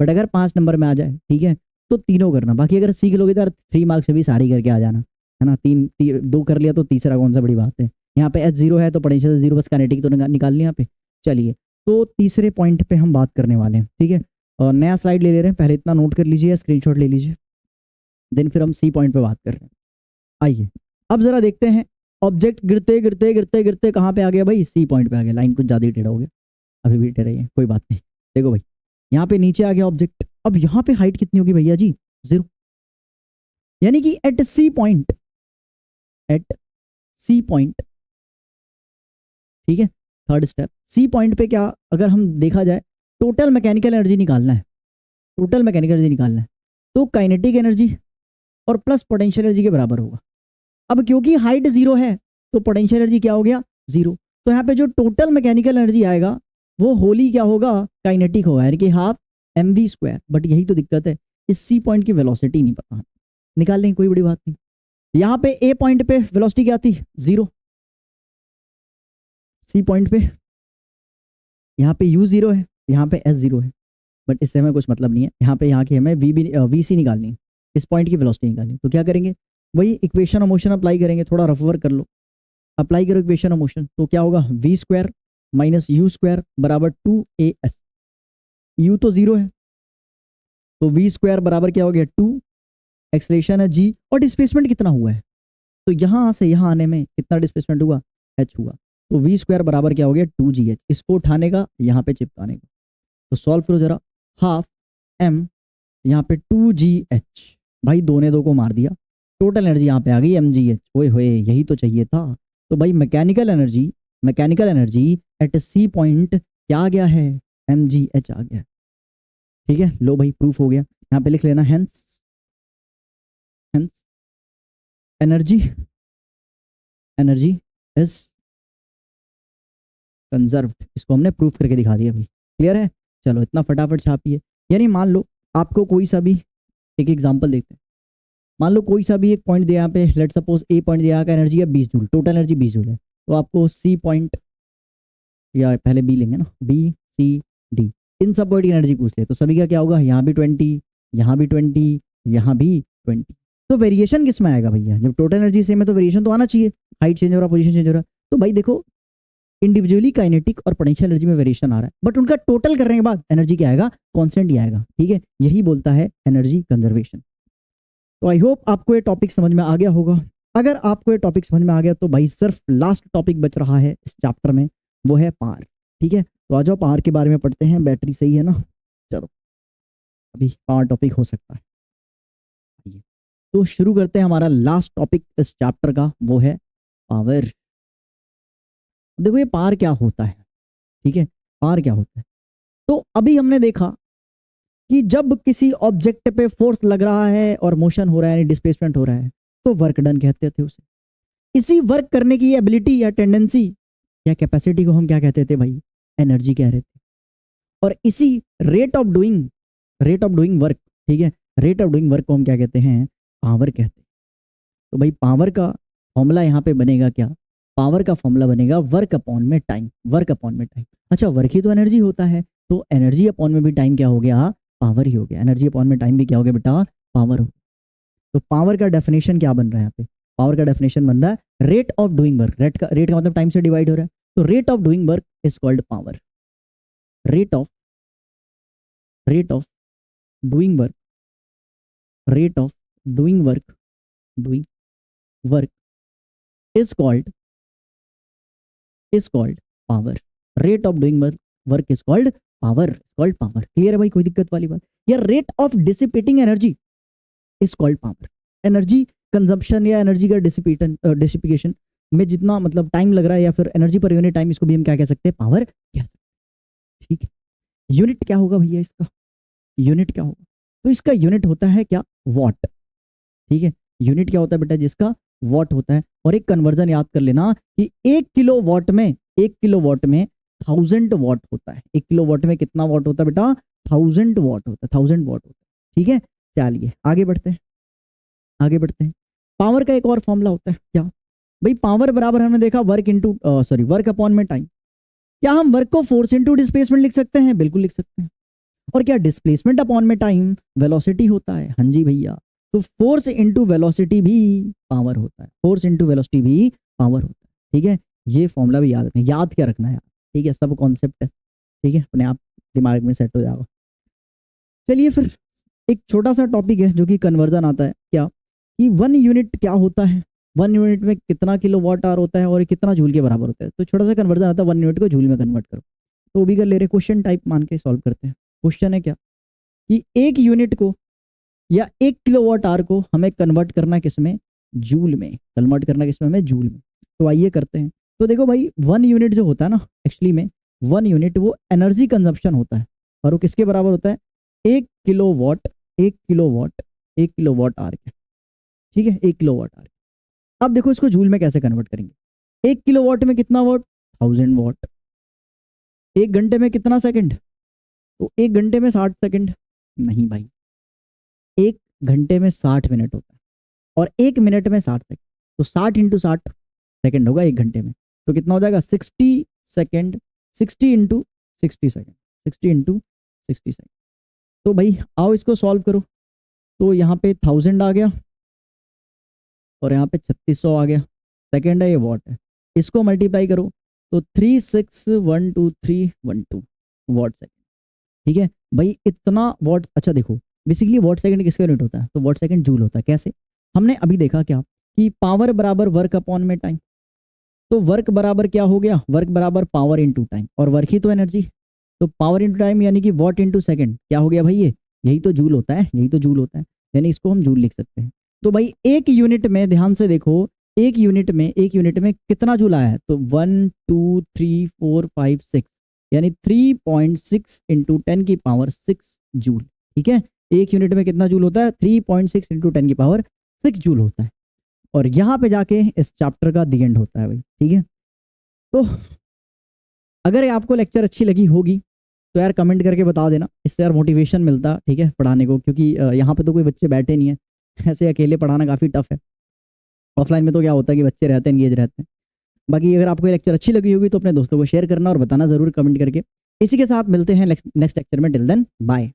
बट अगर 5 नंबर में आ जाए, ठीक है, तो तीनों करना। बाकी अगर सीख लोगे तो 3 मार्क्स से भी सारी करके आ जाना, है ना। 2 कर लिया तो तीसरा कौन सा बड़ी बात है। यहाँ पे H0 है तो पोटेंशियल 0, बस काइनेटिक तो निकाल लिया यहाँ पे। चलिए तो तीसरे पॉइंट पे हम बात करने वाले हैं, ठीक है। और नया स्लाइड ले रहे हैं, पहले इतना नोट कर लीजिए, स्क्रीनशॉट ले लीजिए, देन फिर हम सी पॉइंट पे बात कर रहे हैं। आइए अब जरा देखते हैं, ऑब्जेक्ट गिरते गिरते गिरते गिरते कहाँ पे आ गया भाई, सी पॉइंट पे आ गया। लाइन कुछ ज़्यादा ही टेढ़ा हो गया, अभी भी टेढ़ा ही है, कोई बात नहीं। देखो भाई यहाँ पे नीचे आ गया ऑब्जेक्ट, अब यहाँ पे हाइट कितनी होगी भैया जी, 0, यानी कि एट सी पॉइंट, ठीक है। थर्ड स्टेप, सी पॉइंट पे क्या, अगर हम देखा जाए टोटल मैकेनिकल एनर्जी निकालना है, टोटल मैकेनिकल एनर्जी निकालना है, तो काइनेटिक एनर्जी और प्लस पोटेंशियल एनर्जी के बराबर होगा। अब क्योंकि हाइट 0 है तो पोटेंशियल एनर्जी क्या हो गया 0, तो यहाँ पे जो टोटल मैकेनिकल एनर्जी आएगा वो होली क्या होगा, काइनेटिक होगा, यानी कि हाफ mv स्क्वायर। बट यही तो दिक्कत है, इस सी पॉइंट की वेलोसिटी नहीं पता, निकाल लेंगे कोई बड़ी बात नहीं। यहाँ पे ए पॉइंट पे वेलोसिटी क्या थी 0, सी पॉइंट पे यहाँ पे u0 है, यहाँ पे s0 है, बट इससे हमें कुछ मतलब नहीं है। यहाँ पे यहाँ की हमें वी सी निकालनी है, इस पॉइंट की वेलोसिटी निकालनी। तो क्या करेंगे, वही इक्वेशन ऑफ मोशन अप्लाई करेंगे, थोड़ा रफ वर्क कर लो, अप्लाई करो इक्वेशन ऑफ मोशन। तो क्या होगा, v square minus u square बराबर 2as, u तो 0 है तो वी स्क्वायर बराबर क्या हो गया 2, एक्सलेशन है g, और डिस्प्लेसमेंट कितना हुआ है, तो यहाँ से यहाँ आने में कितना डिस्प्लेसमेंट हुआ, h हुआ। तो वी स्क्वायर बराबर क्या हो गया 2gh, इसको उठाने का यहाँ पे चिपकाने का। तो सॉल्व करो जरा, हाफ m यहाँ पे 2gh, भाई दो ने दो को मार दिया, टोटल एनर्जी यहाँ पे आ गई mgh। ओए होए यही तो चाहिए था। तो भाई mechanical energy at C point क्या आ गया है, mgh आ गया, ठीक है। लो भाई प्रूफ हो गया, यहाँ पे लिख लेना हेंस एनर्जी इज कंजर्व्ड, इसको हमने प्रूफ करके दिखा दिया भाई, क्लियर है। चलो इतना फटाफट छापिए। यानी मान लो आपको कोई सा भी एक एग्जांपल देखते हैं, मान लो कोई सा भी एक पॉइंट दिया यहाँ पे, लेट सपोज ए पॉइंट दिया का एनर्जी है 20 जूल, टोटल एनर्जी 20 जूल है। तो आपको सी पॉइंट या पहले बी लेंगे ना, बी सी डी, इन सब पॉइंट की एनर्जी पूछ ले, तो सभी का क्या होगा, यहाँ भी 20, यहाँ भी 20, यहाँ भी 20। तो वेरिएशन किस में आएगा भैया, जब टोटल एनर्जी सेम है तो वेरिएशन तो आना चाहिए, हाइट चेंज हो रहा, पोजीशन चेंज हो रहा। तो भाई देखो इंडिविजुअली काइनेटिक और पोटेंशियल एनर्जी में वेरिएशन आ रहा है, बट उनका टोटल करने के बाद एनर्जी क्या आएगा, कांस्टेंट ही आएगा, ठीक है। यही बोलता है एनर्जी कंजर्वेशन। तो आई होप आपको ये टॉपिक समझ में आ गया होगा। अगर आपको ये टॉपिक समझ में आ गया तो भाई सिर्फ लास्ट टॉपिक बच रहा है इस चैप्टर में, वो है पावर, ठीक है। तो आ जाओ पावर के बारे में पढ़ते हैं, बैटरी सही है ना, चलो अभी पावर टॉपिक हो सकता है। तो शुरू करते हैं हमारा लास्ट टॉपिक इस चैप्टर का, वो है पावर। देखो ये पावर क्या होता है, ठीक है, पावर क्या होता है। तो अभी हमने देखा कि जब किसी ऑब्जेक्ट पे फोर्स लग रहा है और मोशन हो रहा है, यानी डिस्प्लेसमेंट हो रहा है, तो वर्क डन कहते थे उसे। इसी वर्क करने की एबिलिटी या टेंडेंसी या कैपेसिटी को हम क्या कहते थे भाई, एनर्जी कह रहे थे। और इसी रेट ऑफ डूइंग वर्क, ठीक है, रेट ऑफ डूइंग वर्क को हम क्या कहते हैं, पावर कहते हैं। तो भाई पावर का फॉर्मूला यहाँ पे बनेगा क्या, पावर का फॉर्मूला बनेगा वर्क अपॉन में टाइम, वर्क अपॉन में टाइम। अच्छा वर्क ही तो एनर्जी होता है, तो एनर्जी अपॉन में भी टाइम क्या हो गया, पावर ही हो गया। एनर्जी अपॉन में टाइम भी क्या हो गया बेटा, पावर हो गया। तो पावर का डेफिनेशन क्या बन रहा है यहाँ पे, पावर का डेफिनेशन बन रहा है rate of doing work. Rate का मतलब टाइम से डिवाइड हो रहा है, तो rate of doing work is called power. Rate of doing work, rate of doing work is called power. Rate of doing work is called power, clear है भाई, कोई दिक्कत वाली बात? या rate of dissipating energy is called power. Energy consumption या एनर्जी का डिसिपिकेशन में जितना मतलब टाइम लग रहा है या फिर एनर्जी पर यूनिट टाइम, इसको भी हम क्या कह सकते हैं? पावर कह सकते हैं। ठीक है, यूनिट क्या होगा भैया इसका? यूनिट क्या होगा? तो इसका यूनिट होता है क्या? वॉट। ठीक है, यूनिट क्या होता है बेटा? जिसका वॉट होता है। और एक कन्वर्जन याद कर लेना कि 1 किलोवाट में 1000 वॉट होता है। 1 किलोवाट में कितना वॉट होता है बेटा? 1000 वॉट होता है, 1000 वॉट होता है। ठीक है, चलिए आगे बढ़ते हैं। पावर का एक और फॉर्मूला होता है क्या भाई? पावर बराबर हमने देखा वर्क अपॉन में टाइम। क्या हम वर्क को फोर्स इंटू डिस्प्लेसमेंट लिख सकते हैं? बिल्कुल लिख सकते हैं। और क्या डिस्प्लेसमेंट अपॉन में टाइम वेलोसिटी होता है? हाँ जी भैया। तो फोर्स इंटू वेलोसिटी भी पावर होता है। ठीक है, ये फॉर्मूला भी याद क्या रखना है यार। ठीक है, सब कॉन्सेप्ट है। ठीक है, अपने आप दिमाग में सेट हो जाएगा। चलिए फिर एक छोटा सा टॉपिक है जो कि कन्वर्जन आता है क्या, कि 1 यूनिट क्या होता है, 1 यूनिट में कितना किलोवाट आवर होता है और कितना जूल के बराबर होता है। तो छोटा सा कन्वर्जन आता है, 1 यूनिट को जूल में कन्वर्ट करो। तो वो भी कर ले रहे, क्वेश्चन टाइप मान के सॉल्व करते हैं। क्वेश्चन है क्या कि 1 यूनिट को या 1 किलोवाट आवर को हमें कन्वर्ट करना किसमें? जूल में। हमें जूल में। तो आइए करते हैं। तो देखो भाई 1 यूनिट जो होता है ना, एक्चुअली में 1 यूनिट वो एनर्जी कंजप्शन होता है और वो किसके बराबर होता है? 1 किलोवाट आवर के। ठीक है, 1 किलोवाट आवर। अब देखो इसको जूल में कैसे कन्वर्ट करेंगे? 1 किलोवाट में कितना वाट? 1000 वाट। 1 घंटे में कितना सेकंड? तो 1 घंटे में 60 सेकंड नहीं भाई, 1 घंटे में 60 मिनट होता है और 1 मिनट में 60 सेकंड। तो 60 इंटू 60 सेकंड होगा 1 घंटे में। तो कितना हो जाएगा? 60 सेकंड, 60 इंटू 60 सेकंड। तो भाई आओ इसको सॉल्व करो। तो यहाँ पे 1000 आ गया और यहाँ पे 3600 आ गया। सेकंड है, ये वॉट है। इसको मल्टीप्लाई करो तो 361212 वॉट सेकंड। ठीक है भाई, इतना वॉट। अच्छा देखो, बेसिकली वॉट सेकंड किसका यूनिट होता है? तो वॉट सेकंड जूल होता है। कैसे? हमने अभी देखा क्या कि पावर बराबर वर्क अपॉन में टाइम। तो वर्क बराबर क्या हो गया? वर्क बराबर पावर इंटू टाइम, और वर्क ही तो एनर्जी। तो पावर इंटू टाइम यानी कि वॉट इंटू सेकंड क्या हो गया भाई? ये यही तो जूल होता है, यानी इसको हम जूल लिख सकते हैं। तो भाई 1 यूनिट में ध्यान से देखो, 1 यूनिट में कितना जूल आया है? तो 1 2 3 4 5 6 यानी 3.6 इंटू 10 की पावर 6 जूल। ठीक है, 1 यूनिट में कितना जूल होता है? 3.6 इंटू 10 की पावर 6 जूल होता है। और यहाँ पे जाके इस चैप्टर का दी एंड होता है भाई। ठीक है, तो अगर आपको लेक्चर अच्छी लगी होगी तो यार कमेंट करके बता देना, इससे यार मोटिवेशन मिलता। ठीक है, पढ़ाने को, क्योंकि यहाँ पे तो कोई बच्चे बैठे नहीं है, ऐसे अकेले पढ़ाना काफ़ी टफ है। ऑफलाइन में तो क्या होता है कि बच्चे रहते हैं, एंगेज रहते हैं। बाकी अगर आपको ये लेक्चर अच्छी लगी होगी तो अपने दोस्तों को शेयर करना और बताना ज़रूर कमेंट करके। इसी के साथ मिलते हैं नेक्स्ट लेक्चर में। Till then bye.